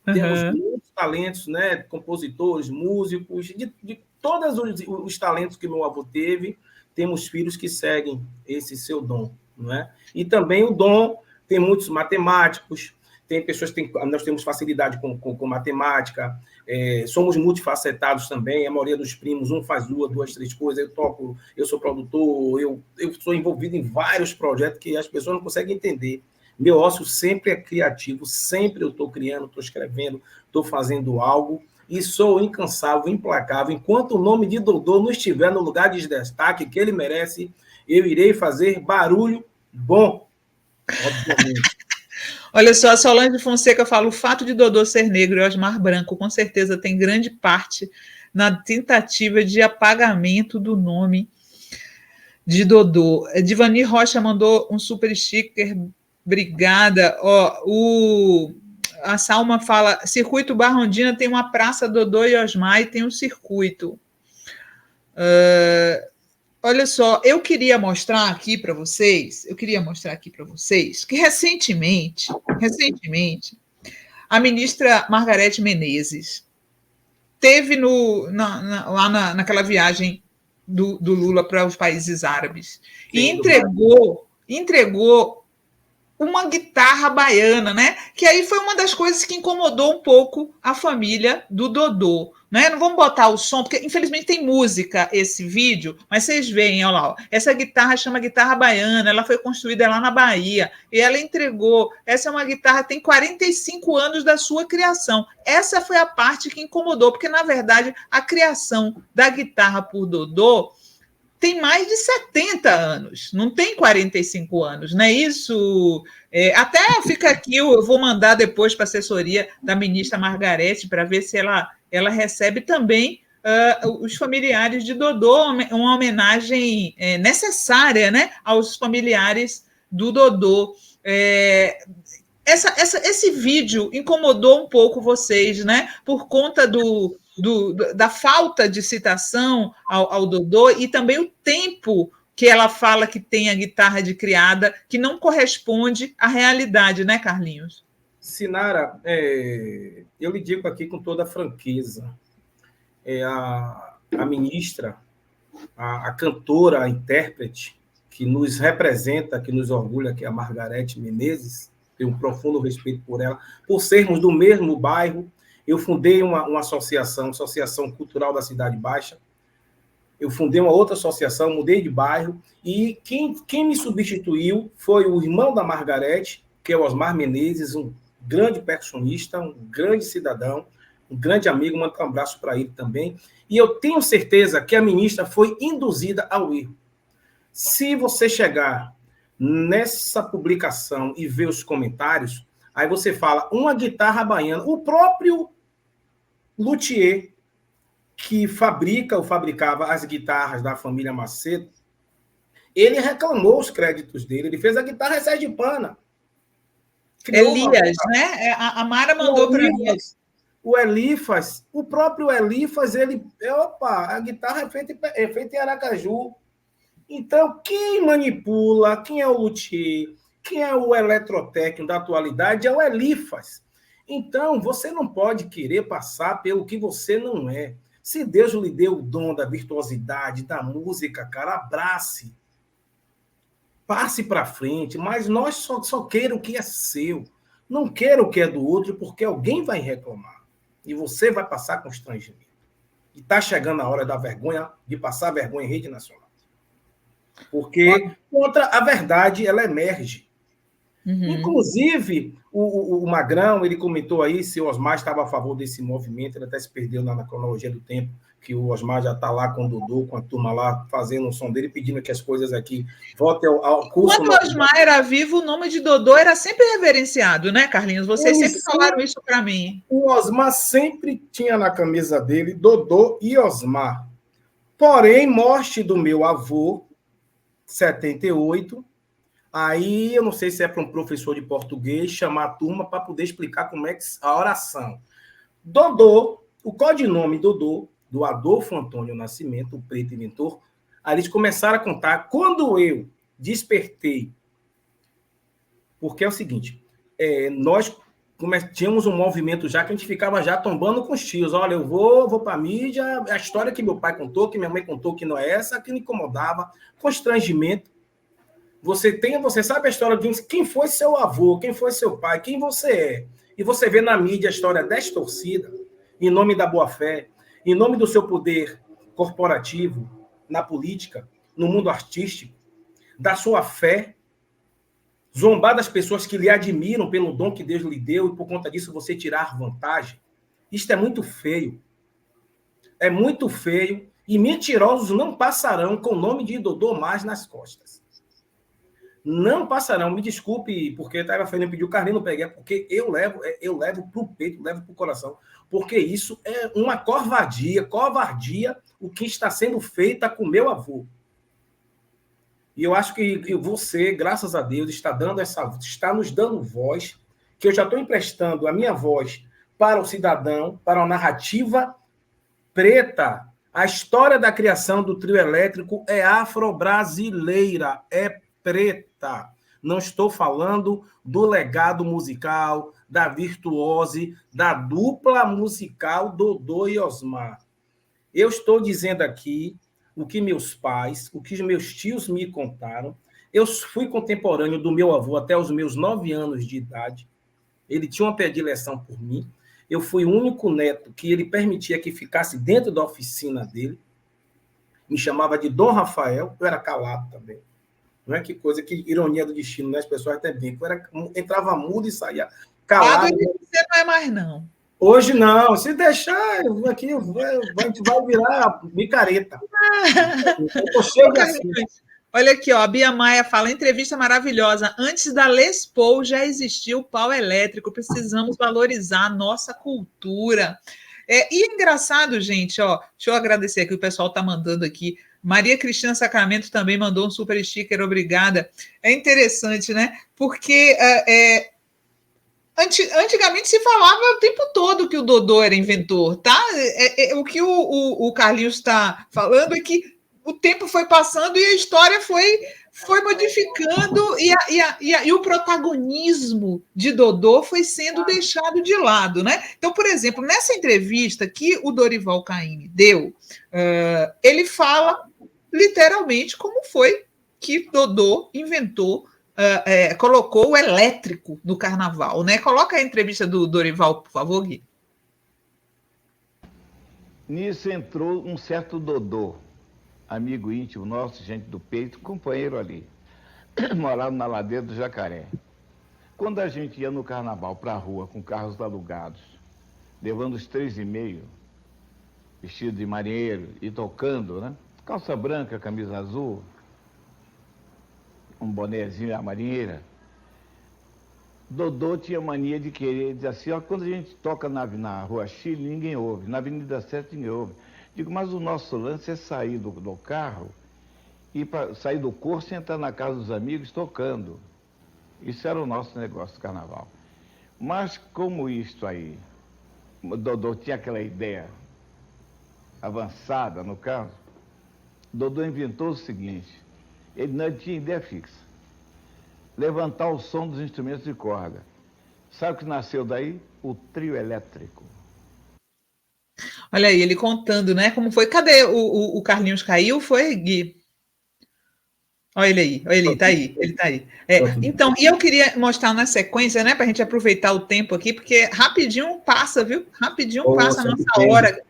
Temos muitos talentos, né? Compositores, músicos, de todos os talentos que meu avô teve, temos filhos que seguem esse seu dom, não é? E também o dom, tem muitos matemáticos, tem pessoas que nós temos facilidade com matemática, somos multifacetados também, a maioria dos primos, um faz 2, 3 coisas, eu toco, eu sou produtor, eu sou envolvido em vários projetos que as pessoas não conseguem entender. Meu ócio sempre é criativo, sempre eu estou criando, estou escrevendo, estou fazendo algo, e sou incansável, implacável. Enquanto o nome de Dodô não estiver no lugar de destaque que ele merece, eu irei fazer barulho bom, obviamente. Olha só, a Solange Fonseca fala, o fato de Dodô ser negro e Osmar branco, com certeza tem grande parte na tentativa de apagamento do nome de Dodô. Divani Rocha mandou um super sticker, obrigada. A Salma fala, Circuito Barrondina tem uma praça Dodô e Osmar e tem um circuito. Olha só, eu queria mostrar aqui para vocês que recentemente, a ministra Margarete Menezes teve lá naquela viagem do Lula para os países árabes e entregou uma guitarra baiana, né? Que aí foi uma das coisas que incomodou um pouco a família do Dodô, né? Não vamos botar o som, porque infelizmente tem música esse vídeo, mas vocês veem, olha lá, essa guitarra chama guitarra baiana, ela foi construída lá na Bahia, e ela entregou, essa é uma guitarra, tem 45 anos da sua criação. Essa foi a parte que incomodou, porque na verdade a criação da guitarra por Dodô tem mais de 70 anos, não tem 45 anos, não é isso? Até fica aqui, eu vou mandar depois para a assessoria da ministra Margarete para ver se ela recebe também os familiares de Dodô, uma homenagem necessária, né, aos familiares do Dodô. Esse vídeo incomodou um pouco vocês, né, por conta da falta de citação ao Dodô e também o tempo que ela fala que tem a guitarra de criada, que não corresponde à realidade, né, Carlinhos? Sinara, eu lhe digo aqui com toda a franqueza, a ministra, a cantora, a intérprete que nos representa, que nos orgulha, que é a Margarete Menezes, tenho um profundo respeito por ela, por sermos do mesmo bairro. Eu fundei uma associação cultural da Cidade Baixa. Eu fundei uma outra associação, mudei de bairro, e quem me substituiu foi o irmão da Margarete, que é o Osmar Menezes, um grande percussionista, um grande cidadão, um grande amigo, mando um abraço para ele também. E eu tenho certeza que a ministra foi induzida ao erro. Se você chegar nessa publicação e ver os comentários, aí você fala, uma guitarra baiana, o próprio luthier que fabricava as guitarras da família Macedo, ele reclamou os créditos dele, ele fez a guitarra sergipana. Elias, né? A Mara mandou para mim. O Elifas, o próprio Elifas, a guitarra é feita em Aracaju. Então, quem manipula, quem é o luthier, Quem é o eletrotécnico da atualidade é o Elifas. Então, você não pode querer passar pelo que você não é. Se Deus lhe deu o dom da virtuosidade, da música, cara, abrace. Passe para frente, mas nós só queira o que é seu. Não queira o que é do outro, porque alguém vai reclamar. E você vai passar constrangimento. E está chegando a hora da vergonha, de passar vergonha em rede nacional. Porque contra a verdade, ela emerge. Uhum. Inclusive, o Magrão, ele comentou aí se o Osmar estava a favor desse movimento, ele até se perdeu na cronologia do tempo, que o Osmar já está lá com o Dodô, com a turma lá, fazendo o som dele, pedindo que as coisas aqui voltem ao curso. Quando o Osmar era vivo, o nome de Dodô era sempre reverenciado, né, Carlinhos? Vocês sempre falaram isso para mim. O Osmar sempre tinha na camisa dele Dodô e Osmar. Porém, morte do meu avô, 78, aí eu não sei se é para um professor de português chamar a turma para poder explicar como é que a oração. Dodô, o codinome Dodô, do Adolfo Antônio Nascimento, o preto inventor, aí eles começaram a contar. Quando eu despertei, porque é o seguinte, nós tínhamos um movimento já que a gente ficava já tombando com os tios. Olha, eu vou para a mídia, a história que meu pai contou, que minha mãe contou, que não é essa, que me incomodava, constrangimento. Você sabe a história de quem foi seu avô, quem foi seu pai, quem você é. E você vê na mídia a história destorcida, em nome da boa-fé, em nome do seu poder corporativo, na política, no mundo artístico, da sua fé, zombar das pessoas que lhe admiram pelo dom que Deus lhe deu e por conta disso você tirar vantagem. Isto é muito feio. É muito feio e mentirosos não passarão com o nome de Dodô mais nas costas. Não passarão, me desculpe, porque estava fazendo pedir o Carlinhos não peguei, porque eu levo para o peito, levo para o coração, porque isso é uma covardia o que está sendo feito com meu avô. E eu acho que você, graças a Deus, está nos dando voz, que eu já estou emprestando a minha voz para o cidadão, para a narrativa preta. A história da criação do trio elétrico é afro-brasileira, é preta. Não estou falando do legado musical, da virtuose, da dupla musical Dodô e Osmar. Eu estou dizendo aqui o que meus pais, o que meus tios me contaram. Eu fui contemporâneo do meu avô até os meus 9 anos de idade. Ele tinha uma predileção por mim. Eu fui o único neto que ele permitia que ficasse dentro da oficina dele. Me chamava de Dom Rafael. Eu era calado também. Não é que coisa, que ironia do destino, né? As pessoas até bem. Entrava mudo e saía calado. Você não é mais, não. Hoje não. Se deixar, aqui a gente vai virar micareta. Eu tô cheio de assim. Olha aqui, ó, a Bia Maia fala, entrevista maravilhosa. Antes da Les Paul já existiu o pau elétrico. Precisamos valorizar a nossa cultura. E é engraçado, gente, ó. Deixa eu agradecer aqui, o pessoal tá mandando aqui. Maria Cristina Sacramento também mandou um super sticker, obrigada. É interessante, né? Porque antigamente se falava o tempo todo que o Dodô era inventor, tá? O que o Carlinhos está falando é que o tempo foi passando e a história foi modificando e o protagonismo de Dodô foi sendo deixado de lado, né? Então, por exemplo, nessa entrevista que o Dorival Caymmi deu, ele fala literalmente como foi que Dodô inventou, colocou o elétrico no carnaval, né? Coloca a entrevista do Dorival, por favor, Gui. Nisso entrou um certo Dodô, amigo íntimo nosso, gente do peito, companheiro ali, morava na ladeira do Jacaré. Quando a gente ia no carnaval para a rua com carros alugados, levando os 3,5, vestido de marinheiro e tocando, né? Calça branca, camisa azul, um bonézinho à marinheira. Dodô tinha mania de querer dizer assim, ó, quando a gente toca na Rua Chile, ninguém ouve, na Avenida 7 ninguém ouve. Digo, mas o nosso lance é sair do carro e sair do curso e entrar na casa dos amigos tocando. Isso era o nosso negócio do carnaval. Mas como isso aí, Dodô tinha aquela ideia avançada no caso, Dodô inventou o seguinte, ele não tinha ideia fixa. levantar o som dos instrumentos de corda. Sabe o que nasceu daí? O trio elétrico. Olha aí, ele contando, né? Como foi? Cadê o Carlinhos caiu? Foi, Gui? Olha ele tá aí, ele tá aí. Então, e eu queria mostrar na sequência, né, para a gente aproveitar o tempo aqui, porque rapidinho passa, viu? Rapidinho passa a nossa hora.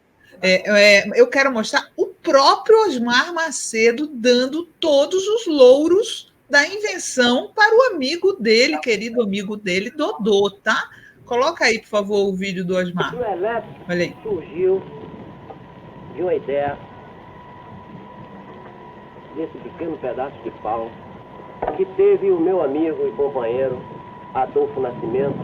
Eu quero mostrar o próprio Osmar Macedo dando todos os louros da invenção para o amigo dele, querido amigo dele, Dodô, tá? Coloca aí, por favor, o vídeo do Osmar. O elétrico Olha aí. surgiu de uma ideia desse pequeno pedaço de pau que teve o meu amigo e companheiro Adolfo Nascimento,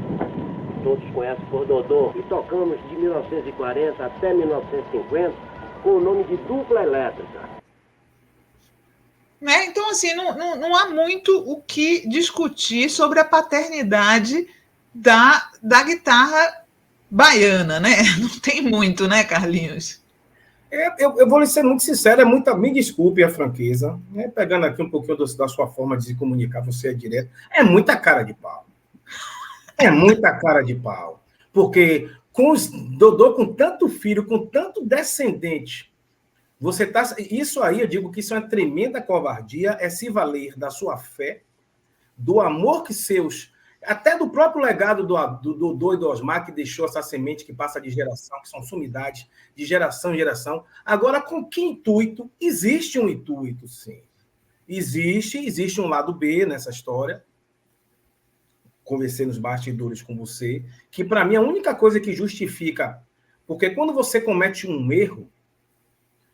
que todos conhecem por Dodô, e tocamos de 1940 até 1950 com o nome de Dupla Elétrica. Né? Então, assim, não há muito o que discutir sobre a paternidade da guitarra baiana, né? Não tem muito, né, Carlinhos? Eu vou lhe ser muito sincero, me desculpe a franqueza, né? Pegando aqui um pouquinho da sua forma de se comunicar, você é direto, é muita cara de pau. É muita cara de pau. Porque com os Dodô, com tanto filho, com tanto descendente, você tá. Isso aí, eu digo que isso é uma tremenda covardia, é se valer da sua fé, do amor que seus. Até do próprio legado do Dodô e do Osmar, que deixou essa semente que passa de geração, que são sumidades, de geração em geração. Agora, com que intuito? Existe um intuito, sim. Existe um lado B nessa história. Conversei nos bastidores com você, que para mim a única coisa que justifica, porque quando você comete um erro,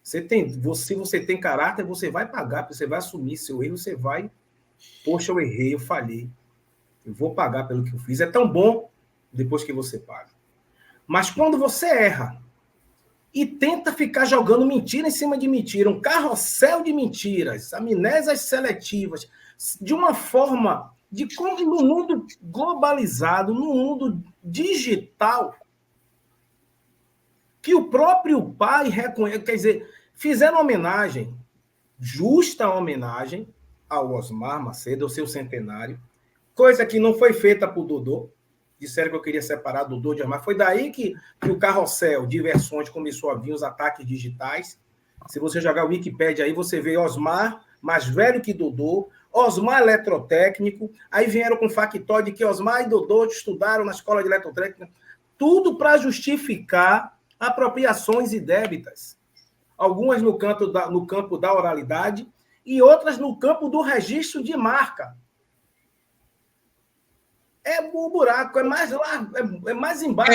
você tem caráter, você vai pagar, você vai assumir seu erro, você vai, poxa, eu errei, eu falhei. Eu vou pagar pelo que eu fiz. É tão bom depois que você paga. Mas quando você erra e tenta ficar jogando mentira em cima de mentira, um carrossel de mentiras, amnésias seletivas, de uma forma de como no mundo globalizado, no mundo digital, que o próprio pai reconhece, quer dizer, fizeram homenagem, justa homenagem ao Osmar Macedo, ao seu centenário, coisa que não foi feita por Dodô. Disseram que eu queria separar Dodô de Osmar. Foi daí que o carrossel de versões começou a vir, os ataques digitais. Se você jogar o Wikipédia aí, você vê Osmar, mais velho que Dodô, Osmar eletrotécnico, aí vieram com factóide que Osmar e Dodô estudaram na escola de eletrotécnica, tudo para justificar apropriações indébitas. Algumas no campo da oralidade e outras no campo do registro de marca. É o buraco, é mais lá, é mais embaixo.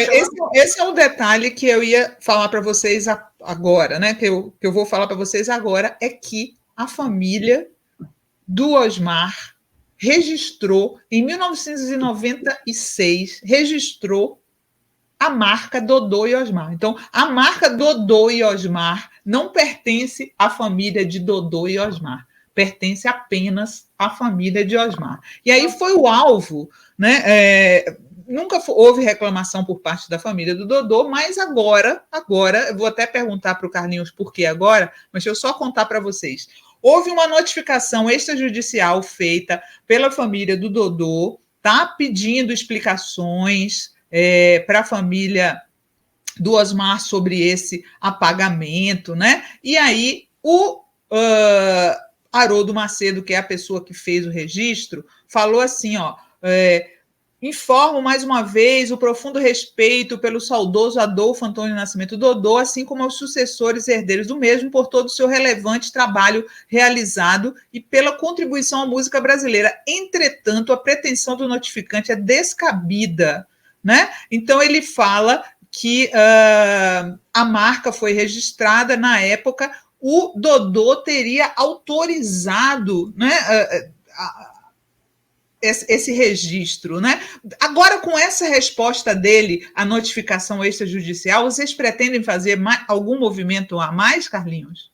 Esse é o detalhe que eu ia falar para vocês agora, né? Que eu vou falar para vocês agora, é que a família do Osmar registrou, em 1996, registrou a marca Dodô e Osmar. Então, a marca Dodô e Osmar não pertence à família de Dodô e Osmar, pertence apenas à família de Osmar. E aí foi o alvo, né? Nunca houve reclamação por parte da família do Dodô, mas agora, eu vou até perguntar para o Carlinhos por que agora, mas deixa eu só contar para vocês. Houve uma notificação extrajudicial feita pela família do Dodô, tá? Pedindo explicações para a família do Osmar sobre esse apagamento, né? E aí o Haroldo Macedo, que é a pessoa que fez o registro, falou assim, ó, informo mais uma vez o profundo respeito pelo saudoso Adolfo Antônio Nascimento Dodô, assim como aos sucessores e herdeiros do mesmo, por todo o seu relevante trabalho realizado e pela contribuição à música brasileira. Entretanto, a pretensão do notificante é descabida, né? Então, ele fala que a marca foi registrada na época, o Dodô teria autorizado, né, esse registro, né? Agora, com essa resposta dele à notificação extrajudicial, vocês pretendem fazer algum movimento a mais, Carlinhos?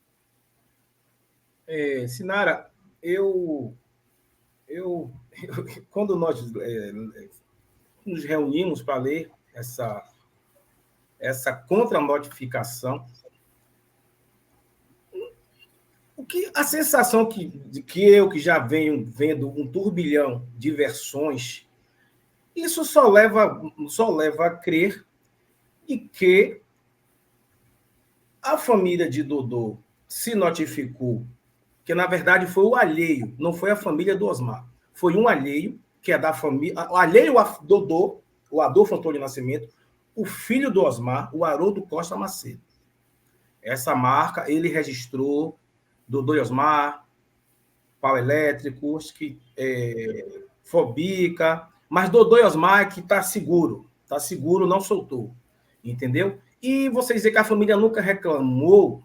Sinara, quando nós nos reunimos para ler essa contra-notificação, A sensação que eu, que já venho vendo um turbilhão de versões, isso só leva a crer e que a família de Dodô se notificou que, na verdade, foi o alheio, não foi a família do Osmar. Foi um alheio, que é da família... O alheio a Dodô, o Adolfo Antônio Nascimento, o filho do Osmar, o Haroldo Costa Macedo. Essa marca ele registrou, Dodô e Osmar, pau elétrico, Fobica, mas Dodô e Osmar que está seguro, não soltou, entendeu? E você dizer que a família nunca reclamou,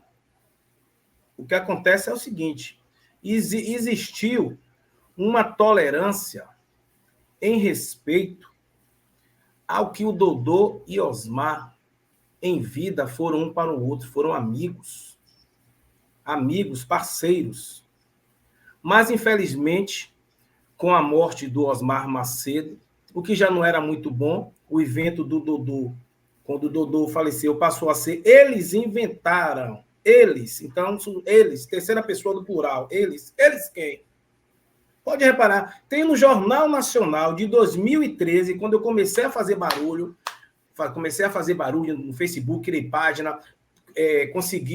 o que acontece é o seguinte, existiu uma tolerância em respeito ao que o Dodô e Osmar, em vida, foram um para o outro, foram amigos, parceiros. Mas, infelizmente, com a morte do Osmar Macedo, o que já não era muito bom, o evento do Dodô, quando o Dodô faleceu, passou a ser... Eles inventaram, então, eles, terceira pessoa do plural, eles quem? Pode reparar, tem no Jornal Nacional de 2013, quando eu comecei a fazer barulho no Facebook, criei página,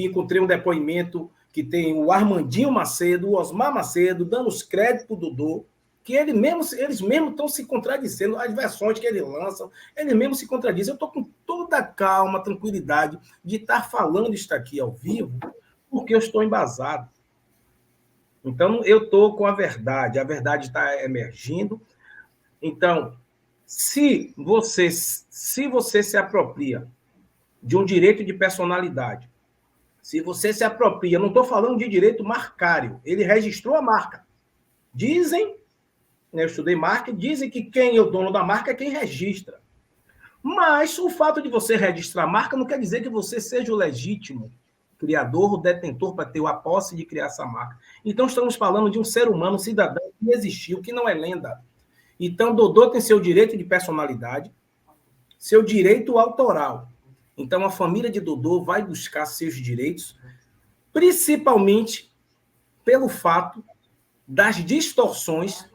encontrei um depoimento que tem o Armandinho Macedo, o Osmar Macedo, dando os créditos do Dodô, que eles mesmos estão se contradizendo, as versões que eles lançam, eles mesmos se contradizem. Eu estou com toda a calma, tranquilidade de estar falando isso aqui ao vivo, porque eu estou embasado. Então, eu estou com a verdade está emergindo. Então, se você se apropria de um direito de personalidade, se você se apropria, não estou falando de direito marcário, ele registrou a marca. Dizem, eu estudei marca, dizem que quem é o dono da marca é quem registra. Mas o fato de você registrar a marca não quer dizer que você seja o legítimo criador, o detentor para ter a posse de criar essa marca. Então, estamos falando de um ser humano, um cidadão que existiu, que não é lenda. Então, Dodô tem seu direito de personalidade, seu direito autoral. Então, a família de Dodô vai buscar seus direitos, principalmente pelo fato das distorções,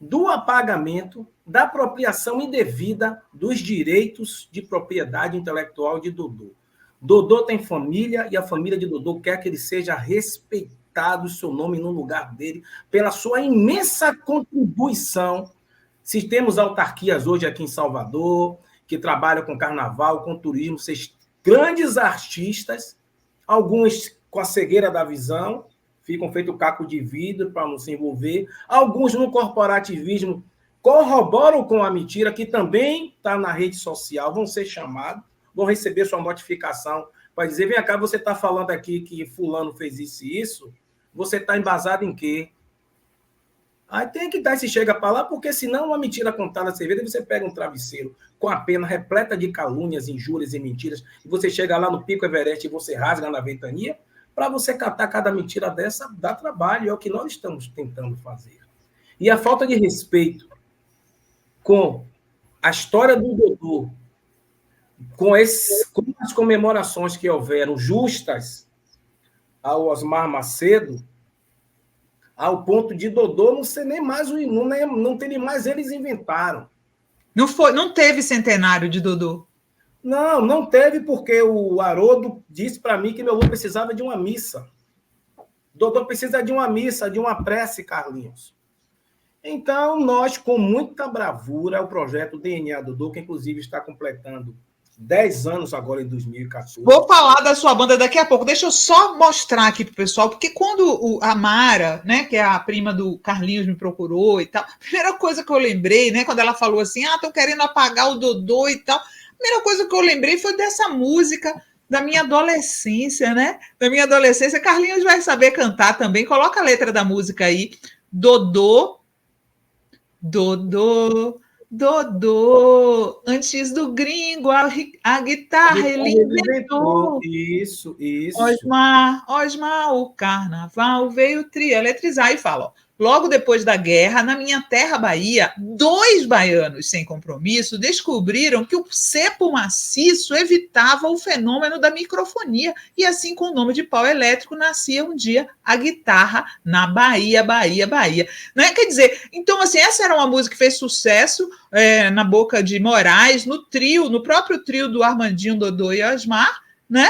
do apagamento, da apropriação indevida dos direitos de propriedade intelectual de Dodô. Dodô tem família e a família de Dodô quer que ele seja respeitado, o seu nome no lugar dele, pela sua imensa contribuição. Se temos autarquias hoje aqui em Salvador, que trabalham com carnaval, com turismo, vocês grandes artistas, alguns com a cegueira da visão, ficam feito caco de vidro para não se envolver, alguns no corporativismo corroboram com a mentira, que também está na rede social, vão ser chamados, vão receber sua notificação para dizer, vem cá, você está falando aqui que fulano fez isso e isso, você está embasado em quê? Aí tem que dar esse chega para lá, porque senão uma mentira contada você vê, você pega um travesseiro com a pena repleta de calúnias, injúrias e mentiras, e você chega lá no Pico Everest e você rasga na ventania, para você catar cada mentira dessa, dá trabalho, é o que nós estamos tentando fazer. E a falta de respeito com a história do Dodô, com as comemorações que houveram justas ao Osmar Macedo, ao ponto de Dodô não ser nem mais não ter nem mais, eles inventaram. Não teve centenário de Dodô. Não teve, porque o Haroldo disse para mim que meu avô precisava de uma missa. Dodô precisa de uma missa, de uma prece, Carlinhos. Então, nós, com muita bravura, o projeto DNA Dodô, que inclusive está completando 10 anos agora em 2014. Vou falar da sua banda daqui a pouco. Deixa eu só mostrar aqui para o pessoal, porque quando a Mara, né, que é a prima do Carlinhos, me procurou e tal, a primeira coisa que eu lembrei, né, quando ela falou assim, estão querendo apagar o Dodô e tal, a primeira coisa que eu lembrei foi dessa música da minha adolescência, né? Da minha adolescência. Carlinhos vai saber cantar também. Coloca a letra da música aí. Dodô, Dodô, Dodô, antes do gringo, a guitarra ele inventou. Isso. Osmar, o carnaval veio eletrizar. E fala, ó, logo depois da guerra, na minha terra Bahia, 2 baianos sem compromisso descobriram que o cepo maciço evitava o fenômeno da microfonia, e assim, com o nome de pau elétrico, nascia um dia a guitarra na Bahia, Bahia, Bahia. Né? Quer dizer, então, assim, essa era uma música que fez sucesso na boca de Moraes, no próprio trio do Armandinho, Dodô e Osmar, né?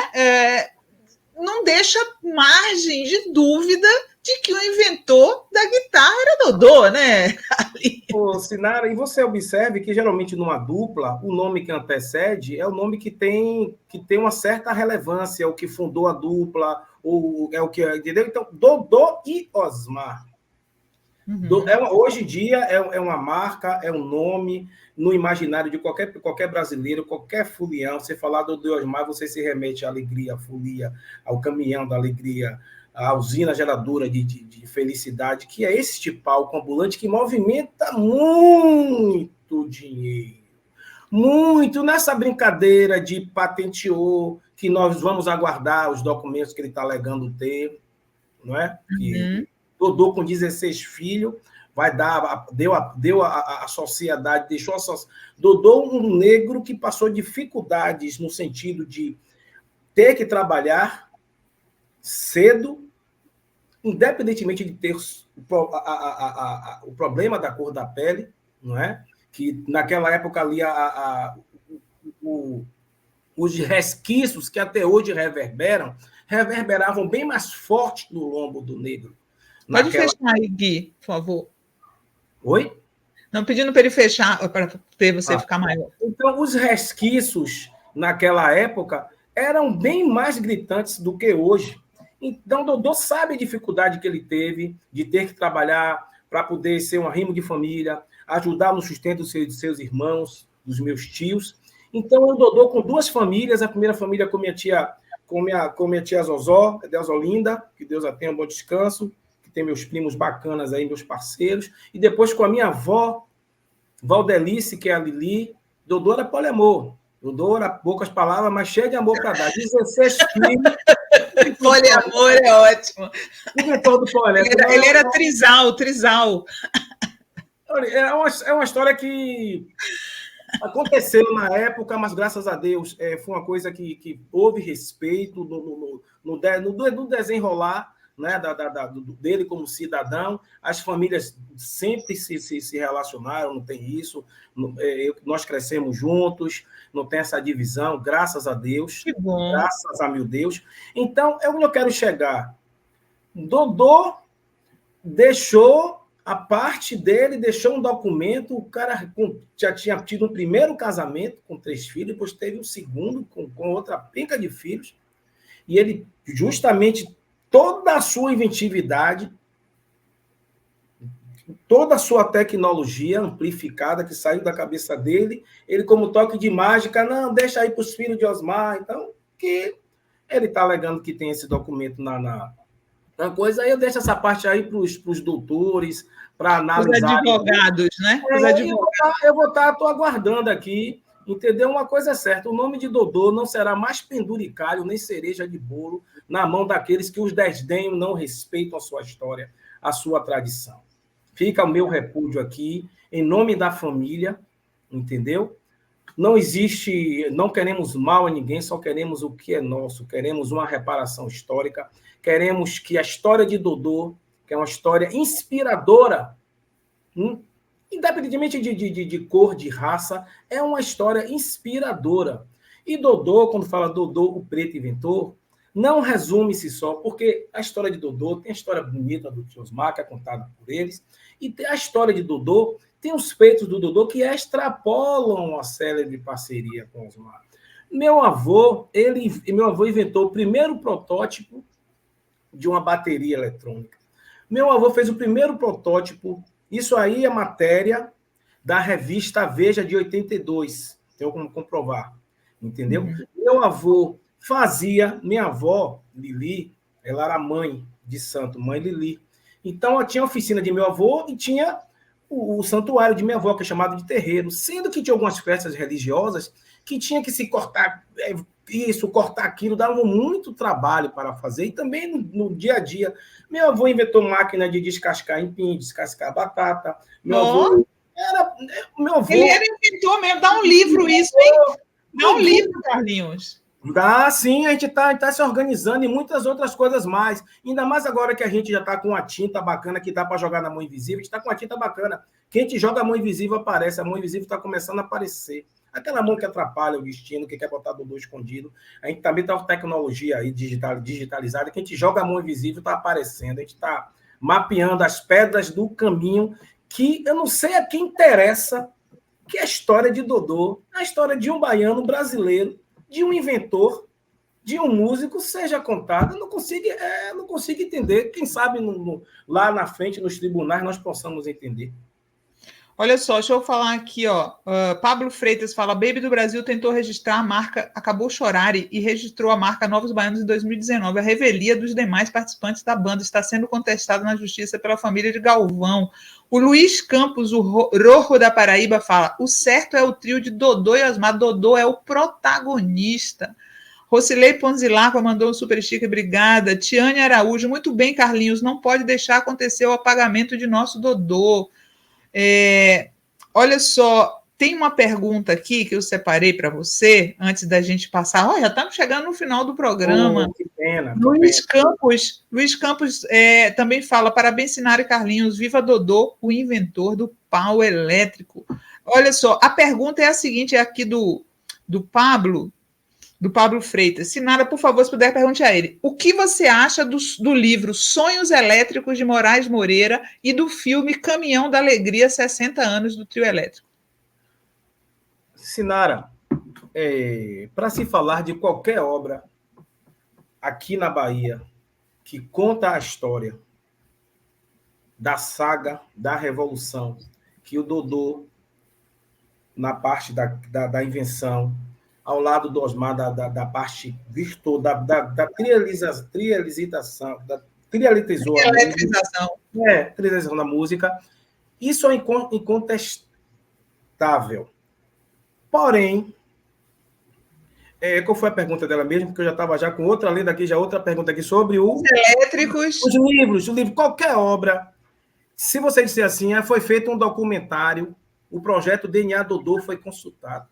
Não deixa margem de dúvida de que o inventor da guitarra era Dodô, né? Ô, Sinara, e você observe que geralmente numa dupla, o nome que antecede é o nome que tem uma certa relevância, é o que fundou a dupla, ou é o que, entendeu? Então, Dodô e Osmar. Uhum. Hoje em dia é uma marca, é um nome no imaginário de qualquer brasileiro, qualquer fulião. Você falar do Osmar, você se remete à alegria, à folia, ao caminhão da alegria, à usina geradora de felicidade, que é este palco ambulante que movimenta muito dinheiro. Muito nessa brincadeira de patenteou, que nós vamos aguardar os documentos que ele está alegando ter, não é? Que Dodô, com 16 filhos, deu a sociedade, deixou a sociedade. Dodô, um negro que passou dificuldades no sentido de ter que trabalhar cedo, independentemente de ter o problema da cor da pele, não é? Que naquela época ali os resquícios que até hoje reverberavam bem mais forte no lombo do negro. Pode fechar aí, Gui, por favor. Oi? Não, pedindo para ele fechar, para você ficar maior. Então, os resquícios naquela época eram bem mais gritantes do que hoje. Então, Dodô sabe a dificuldade que ele teve de ter que trabalhar para poder ser um arrimo de família, ajudar no sustento de seus irmãos, dos meus tios. Então, o Dodô com 2 famílias, a primeira família com minha tia Zozó, Deus Olinda, que Deus a tenha um bom descanso, tem meus primos bacanas aí, meus parceiros, e depois com a minha avó, Valdelice, que é a Lili. Dodô era poliamor. Dodô era poucas palavras, mas cheio de amor para dar. 16 filhos. Poliamor é ótimo. Inventor do poliamor. Ele era trisal. É uma história que aconteceu na época, mas graças a Deus foi uma coisa que houve respeito no desenrolar, né, dele como cidadão. As famílias sempre se relacionaram, não tem isso. Nós crescemos juntos, não tem essa divisão, graças a Deus. Que bom. Graças a meu Deus. Então, é onde eu quero chegar. Dodô deixou a parte dele, deixou um documento, o cara já tinha tido um primeiro casamento com 3 filhos, depois teve um segundo com outra penca de filhos, e ele justamente toda a sua inventividade, toda a sua tecnologia amplificada que saiu da cabeça dele, ele como toque de mágica, não, deixa aí para os filhos de Osmar, então, que ele está alegando que tem esse documento na coisa, aí eu deixo essa parte aí para os doutores, para analisar. Os advogados, né? Os advogados. Eu estou aguardando aqui, entendeu? Uma coisa é certa, o nome de Dodô não será mais penduricalho, nem cereja de bolo, na mão daqueles que os desdenham, não respeitam a sua história, a sua tradição. Fica o meu repúdio aqui, em nome da família, entendeu? Não existe, não queremos mal a ninguém, só queremos o que é nosso, queremos uma reparação histórica, queremos que a história de Dodô, que é uma história inspiradora, independentemente de cor, de raça, é uma história inspiradora. E Dodô, quando fala Dodô, o preto inventor, não resume-se só, porque a história de Dodô tem a história bonita do tio Osmar, que é contada por eles, e a história de Dodô tem os feitos do Dodô que extrapolam a célebre parceria com Osmar. Meu avô inventou o primeiro protótipo de uma bateria eletrônica. Meu avô fez o primeiro protótipo, isso aí é matéria da revista Veja de 82, tenho como comprovar, entendeu? Meu avô minha avó, Lili, ela era mãe de santo, mãe Lili. Então, tinha a oficina de meu avô e tinha o santuário de minha avó, que é chamado de terreiro, sendo que tinha algumas festas religiosas que tinha que se cortar isso, cortar aquilo, dava muito trabalho para fazer, e também no dia a dia. Meu avô inventou máquina de descascar empim, descascar batata. Meu avô... Ele era inventor mesmo, dá um livro isso, hein? Dá um livro, Carlinhos. Dá, sim, a gente tá se organizando e muitas outras coisas mais. Ainda mais agora que a gente já está com a tinta bacana que dá para jogar na mão invisível, a gente está com a tinta bacana. Quem te joga a mão invisível aparece, a mão invisível está começando a aparecer. Aquela mão que atrapalha o destino, que quer botar Dodô escondido. A gente também está com tecnologia aí digitalizada, que a gente joga a mão invisível, está aparecendo. A gente está mapeando as pedras do caminho, que eu não sei a quem interessa, que é a história de Dodô, a história de um baiano brasileiro, de um inventor, de um músico, seja contada. Eu não consigo entender. Quem sabe lá na frente, nos tribunais, nós possamos entender. Olha só, deixa eu falar aqui, ó. Pablo Freitas fala: Baby do Brasil tentou registrar a marca Acabou Chorar e registrou a marca Novos Baianos em 2019. A revelia dos demais participantes da banda está sendo contestada na justiça pela família de Galvão. O Luiz Campos, o Rojo da Paraíba, fala: o certo é o trio de Dodô e Osmar. Dodô é o protagonista. Rocilei Ponzilacqua mandou um super sticker, obrigada. Tiane Araújo, muito bem, Carlinhos, não pode deixar acontecer o apagamento de nosso Dodô. Olha só, tem uma pergunta aqui que eu separei para você, antes da gente passar. Já estamos chegando no final do programa. Que pena. Luiz Campos também fala: parabéns, Sinara e Carlinhos, viva Dodô, o inventor do pau elétrico. Olha só, a pergunta é a seguinte, é aqui do Pablo Freitas. Sinara, por favor, se puder, pergunte a ele. O que você acha do livro Sonhos Elétricos, de Moraes Moreira, e do filme Caminhão da Alegria, 60 anos do Trio Elétrico? Sinara, para se falar de qualquer obra aqui na Bahia que conta a história da saga da Revolução, que o Dodô, na parte da invenção, ao lado do Osmar, da parte virtual, da trialização da música, isso é incontestável. Porém, qual foi a pergunta dela mesmo? Porque eu já estava com outra lenda aqui, outra pergunta aqui sobre os elétricos. Os livros, qualquer obra. Se você disser assim, foi feito um documentário, o projeto DNA Dodô foi consultado.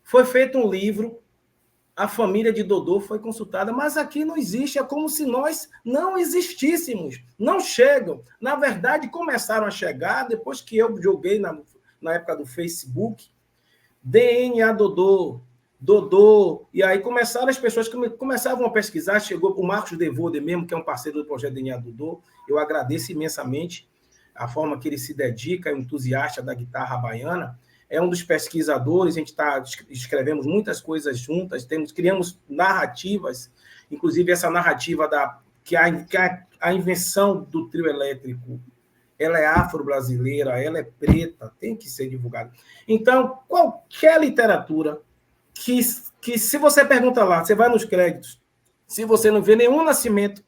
Foi feito um livro, a família de Dodô foi consultada, mas aqui não existe, é como se nós não existíssemos, não chegam. Na verdade, começaram a chegar depois que eu joguei na época do Facebook, DNA Dodô, e aí começaram as pessoas que começavam a pesquisar, chegou o Marcos Devode mesmo, que é um parceiro do projeto DNA Dodô, eu agradeço imensamente a forma que ele se dedica, é um entusiasta da guitarra baiana, é um dos pesquisadores, a gente escrevemos muitas coisas juntas, criamos narrativas, inclusive essa narrativa que a invenção do trio elétrico, ela é afro-brasileira, ela é preta, tem que ser divulgada. Então, qualquer literatura que se você pergunta lá, você vai nos créditos, se você não vê nenhum Nascimento,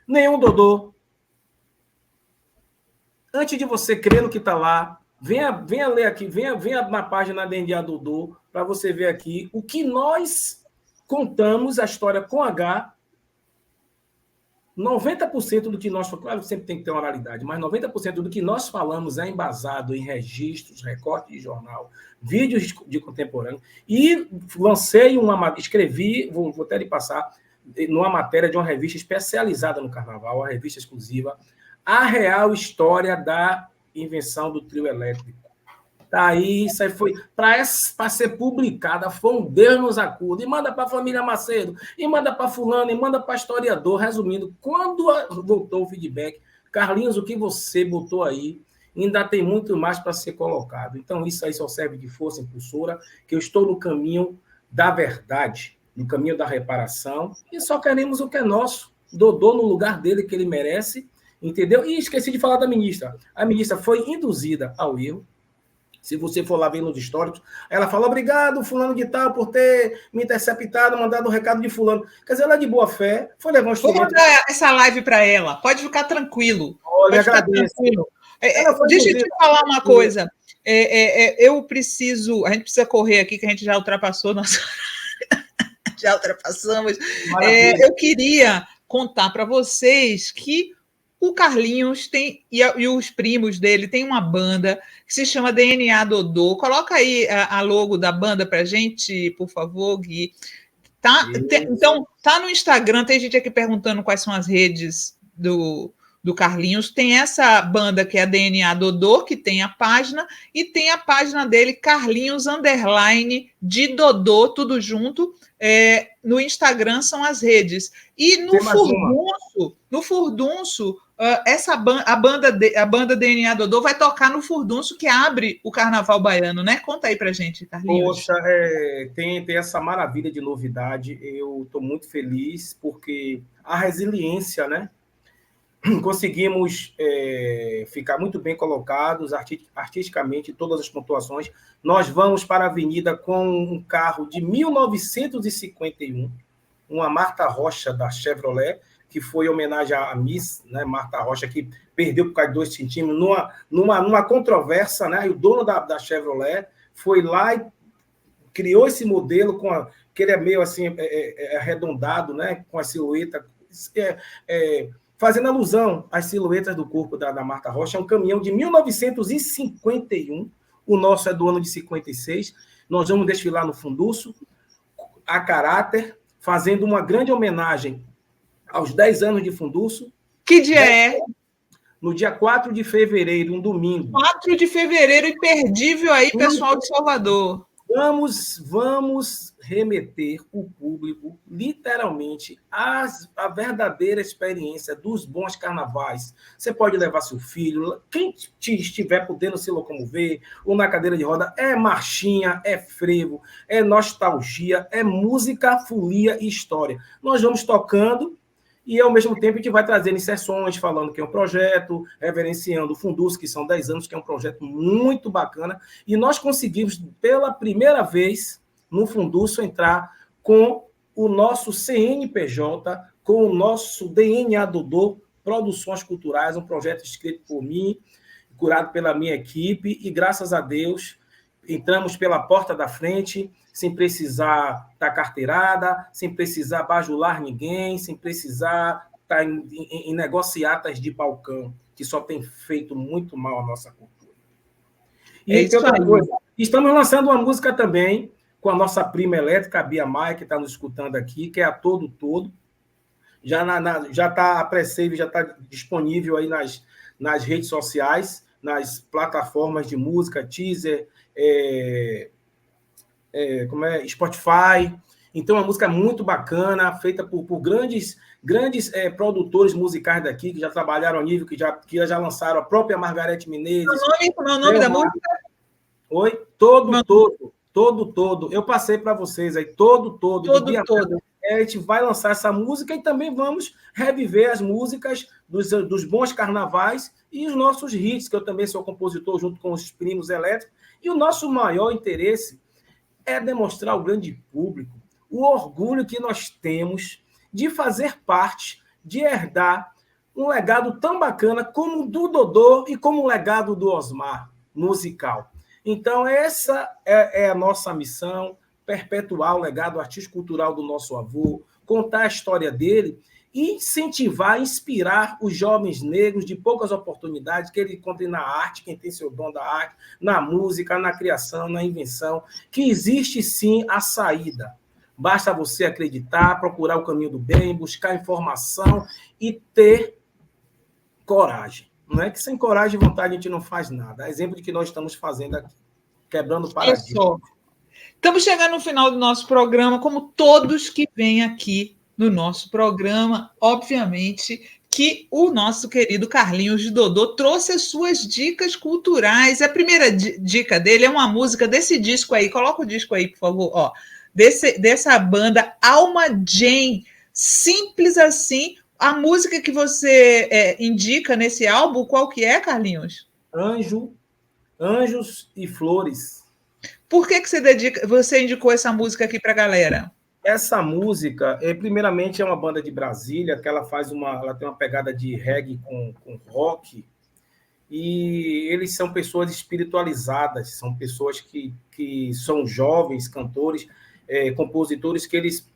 nenhum Dodô, antes de você crer no que está lá, venha ler aqui, venha na página da DNA Dodô, para você ver aqui o que nós contamos, a história com H. 90% do que nós falamos, claro, sempre tem que ter uma oralidade, mas 90% do que nós falamos é embasado em registros, recortes de jornal, vídeos de contemporâneo, e escrevi, vou até lhe passar, numa matéria de uma revista especializada no carnaval, uma revista exclusiva, A Real História da Invenção do Trio Elétrico. Daí, isso aí foi para ser publicada, foi um Deus nos acuda, e manda para a família Macedo, e manda para fulano, e manda para historiador. Resumindo, quando voltou o feedback, Carlinhos, o que você botou aí, ainda tem muito mais para ser colocado. Então, isso aí só serve de força impulsora, que eu estou no caminho da verdade, no caminho da reparação, e só queremos o que é nosso, Dodô no lugar dele, que ele merece, entendeu? E esqueci de falar da ministra. A ministra foi induzida ao erro. Se você for lá ver nos históricos, ela fala: obrigado, fulano de tal, por ter me interceptado, mandado o recado de fulano. Quer dizer, ela de boa fé foi levar um instrumento. Vou mandar essa live para ela. Pode ficar tranquilo. Olha, agradeço. Deixa eu te falar uma coisa. A gente precisa correr aqui, que a gente já ultrapassou nossa... Já ultrapassamos. Maravilha. Eu queria contar para vocês que o Carlinhos tem, e os primos dele tem uma banda que se chama DNA Dodô. Coloca aí a logo da banda para a gente, por favor, Gui. Então, tá no Instagram, tem gente aqui perguntando quais são as redes do Carlinhos. Tem essa banda que é a DNA Dodô, que tem a página, e tem a página dele, Carlinhos _, de Dodô, tudo junto. No Instagram são as redes. E no Furdunço, a banda DNA Dodô vai tocar no Furdunço, que abre o Carnaval Baiano, né? Conta aí pra gente, Carlinhos. Poxa, tem essa maravilha de novidade. Eu estou muito feliz porque a resiliência, né? Conseguimos ficar muito bem colocados artisticamente, todas as pontuações. Nós vamos para a avenida com um carro de 1951, uma Marta Rocha da Chevrolet, que foi em homenagem à Miss, né, Marta Rocha, que perdeu por causa de 2 centímetros numa controvérsia, né? E o dono da Chevrolet foi lá e criou esse modelo que ele é meio assim arredondado, né? Com a silhueta, fazendo alusão às silhuetas do corpo da Marta Rocha. É um caminhão de 1951, o nosso é do ano de 56. Nós vamos desfilar no Furdunço, a caráter, fazendo uma grande homenagem aos 10 anos de Furdunço. Que dia é? No dia 4 de fevereiro, um domingo. 4 de fevereiro, imperdível aí, pessoal de Salvador. Vamos remeter o público, literalmente, à verdadeira experiência dos bons carnavais. Você pode levar seu filho, quem estiver podendo se locomover, ou na cadeira de roda, é marchinha, é frevo, é nostalgia, é música, folia e história. Nós vamos tocando e, ao mesmo tempo, a gente vai trazendo inserções, falando que é um projeto, reverenciando o Furdunço, que são 10 anos, que é um projeto muito bacana. E nós conseguimos, pela primeira vez, no Furdunço, entrar com o nosso CNPJ, com o nosso DNA Dodô, Produções Culturais, um projeto escrito por mim, curado pela minha equipe, e, graças a Deus, entramos pela porta da frente, sem precisar estar carteirada, sem precisar bajular ninguém, sem precisar estar em negociatas de balcão, que só tem feito muito mal à nossa cultura. E outra coisa, estamos lançando uma música também com a nossa prima elétrica, a Bia Maia, que está nos escutando aqui, que é a Todo Todo. Já está a pré-save, já está disponível aí nas redes sociais, nas plataformas de música, Deezer, Spotify. Então, uma música muito bacana, feita por grandes produtores musicais daqui, que já trabalharam a nível, que já lançaram a própria Margareth Menezes. Como é o nome da música? Oi? Todo. Eu passei para vocês aí, todo. A gente vai lançar essa música e também vamos reviver as músicas dos bons carnavais e os nossos hits, que eu também sou compositor junto com os primos elétricos. E o nosso maior interesse é demonstrar ao grande público o orgulho que nós temos de fazer parte, de herdar um legado tão bacana como o do Dodô e como o legado do Osmar, musical. Então, essa é a nossa missão, perpetuar o legado artístico-cultural do nosso avô, contar a história dele e incentivar, inspirar os jovens negros de poucas oportunidades, que ele encontrem na arte, quem tem seu dom da arte, na música, na criação, na invenção, que existe sim a saída. Basta você acreditar, procurar o caminho do bem, buscar informação e ter coragem. Não é que sem coragem e vontade a gente não faz nada. É exemplo de que nós estamos fazendo aqui, quebrando o paradigma. Estamos chegando no final do nosso programa, como todos que vêm aqui no nosso programa, obviamente que o nosso querido Carlinhos de Dodô trouxe as suas dicas culturais. A primeira dica dele é uma música desse disco aí. Coloca o disco aí, por favor. Ó, dessa banda Alma Jane. Simples assim. A música que você indica nesse álbum, qual que é, Carlinhos? Anjos e Flores. Por que você indicou essa música aqui para a galera? Essa música, primeiramente, é uma banda de Brasília, que ela tem uma pegada de reggae com rock, e eles são pessoas espiritualizadas, são pessoas que são jovens, cantores, compositores, que eles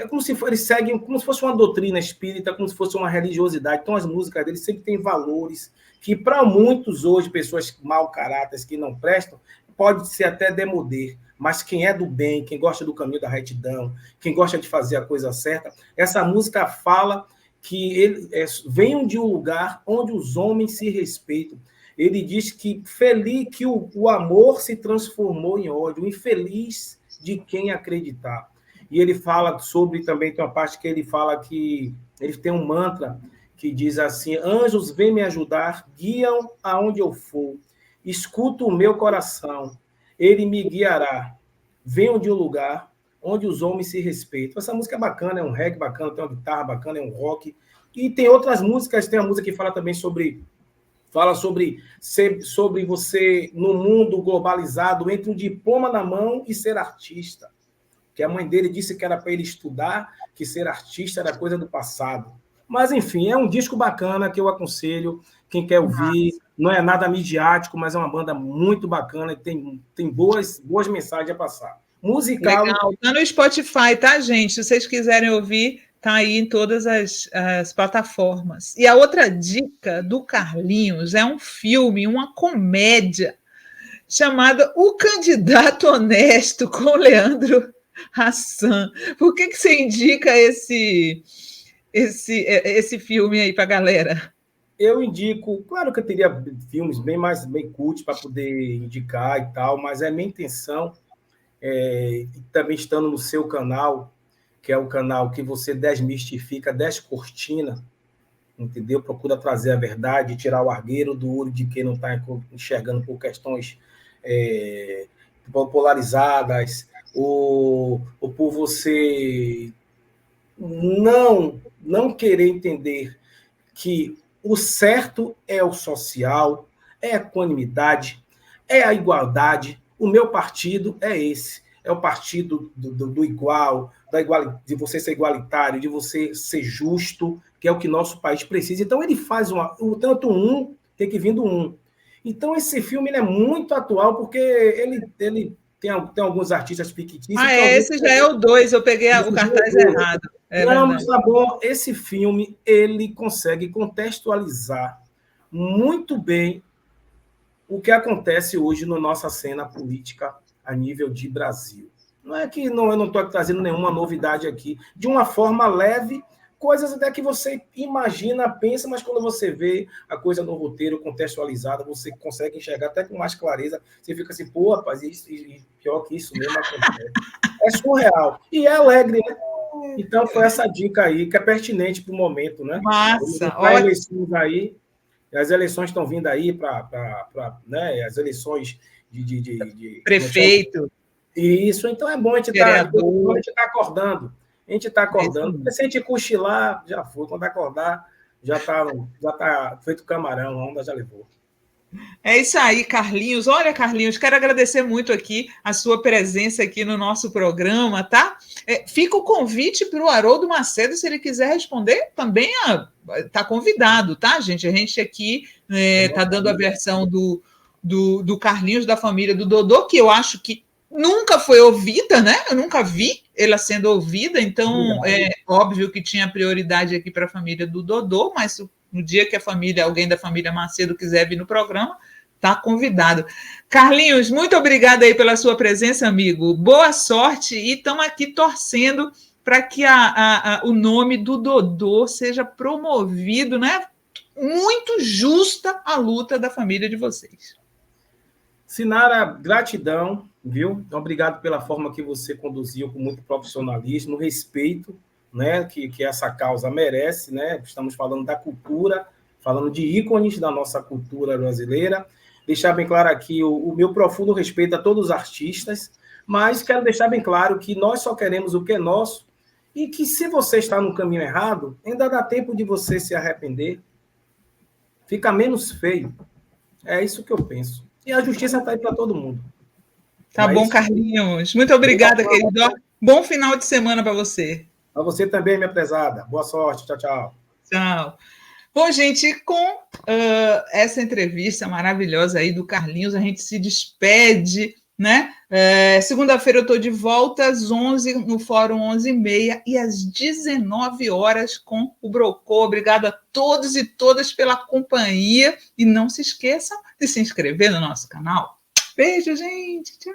como se eles seguem como se fosse uma doutrina espírita, como se fosse uma religiosidade. Então, as músicas deles sempre têm valores que, para muitos hoje, pessoas mau caráter, que não prestam, pode ser até demodê. Mas quem é do bem, quem gosta do caminho da retidão, quem gosta de fazer a coisa certa, essa música fala que venham de um lugar onde os homens se respeitam. Ele diz que feliz que o amor se transformou em ódio, infeliz de quem acreditar. E ele fala sobre, também tem uma parte que ele fala que ele tem um mantra que diz assim: anjos, vêm me ajudar, guiam aonde eu for, escuta o meu coração, ele me guiará. Venham de um lugar onde os homens se respeitam. Essa música é bacana, é um reggae bacana, tem uma guitarra bacana, é um rock. E tem outras músicas, tem a música que fala também sobre você, no mundo globalizado, entre um diploma na mão e ser artista. Que a mãe dele disse que era para ele estudar, que ser artista era coisa do passado. Mas, enfim, é um disco bacana que eu aconselho quem quer ouvir. Não é nada midiático, mas é uma banda muito bacana e tem boas mensagens a passar. Musical. Legal. Tá no Spotify, tá, gente? Se vocês quiserem ouvir, tá aí em todas as plataformas. E a outra dica do Carlinhos é um filme, uma comédia, chamada O Candidato Honesto, com Leandro Hassan. Por que você indica esse filme aí para a galera? Eu indico, claro que eu teria filmes bem cult para poder indicar e tal, mas é minha intenção, também estando no seu canal, que é o canal que você desmistifica, descortina, entendeu? Procura trazer a verdade, tirar o argueiro do olho de quem não está enxergando por questões polarizadas, ou por você não querer entender que o certo é o social, é a equanimidade, é a igualdade. O meu partido é esse, é o partido do igual, de você ser igualitário, de você ser justo, que é o que nosso país precisa. Então, ele faz tanto um, tem que vir do um. Então, esse filme ele é muito atual, porque ele tem alguns artistas fictícios. Esse já é o 2, eu peguei o cartaz errado. Não, mas tá bom. Esse filme, ele consegue contextualizar muito bem o que acontece hoje na nossa cena política a nível de Brasil. Não é que eu não estou trazendo nenhuma novidade aqui. De uma forma leve, coisas até que você imagina, pensa, mas quando você vê a coisa no roteiro contextualizada, você consegue enxergar até com mais clareza. Você fica assim, pô, rapaz, pior que isso mesmo acontece. É surreal. E é alegre, né? Então, foi essa dica aí, que é pertinente para o momento, né? Massa! Eleições aí, as eleições estão vindo aí né, as eleições de prefeito. Isso, então é bom a gente estar acordando. A gente está acordando. Porque se a gente cochilar, já foi. Quando acordar, já tá feito camarão, a onda já levou. É isso aí, Carlinhos. Olha, Carlinhos, quero agradecer muito aqui a sua presença aqui no nosso programa, tá? Fica o convite para o Haroldo Macedo, se ele quiser responder, também está convidado, tá, gente? A gente aqui está dando a versão do Carlinhos, da família do Dodô, que eu acho que nunca foi ouvida, né? Eu nunca vi ela sendo ouvida, então é óbvio que tinha prioridade aqui para a família do Dodô, mas no dia que alguém da família Macedo quiser vir no programa, está convidado. Carlinhos, muito obrigada aí pela sua presença, amigo. Boa sorte e estamos aqui torcendo para que o nome do Dodô seja promovido, né? Muito justa a luta da família de vocês. Sinara, gratidão, viu? Obrigado pela forma que você conduziu com muito profissionalismo, respeito, né, que essa causa merece, né? Estamos falando da cultura, falando de ícones da nossa cultura brasileira. Deixar bem claro aqui o meu profundo respeito a todos os artistas, mas quero deixar bem claro que nós só queremos o que é nosso e que se você está no caminho errado, ainda dá tempo de você se arrepender. Fica menos feio. É isso que eu penso. E a justiça está aí para todo mundo. Tá bom, Carlinhos. Muito obrigada, querido. Bom final de semana para você. Para você também, minha prezada. Boa sorte. Tchau, tchau. Tchau. Bom, gente, com essa entrevista maravilhosa aí do Carlinhos, a gente se despede né? Segunda-feira eu estou de volta às 11 no Fórum 11h30 e às 19 horas com o Brocô. Obrigada a todos e todas pela companhia e não se esqueçam de se inscrever no nosso canal. Beijo, gente. Tchau.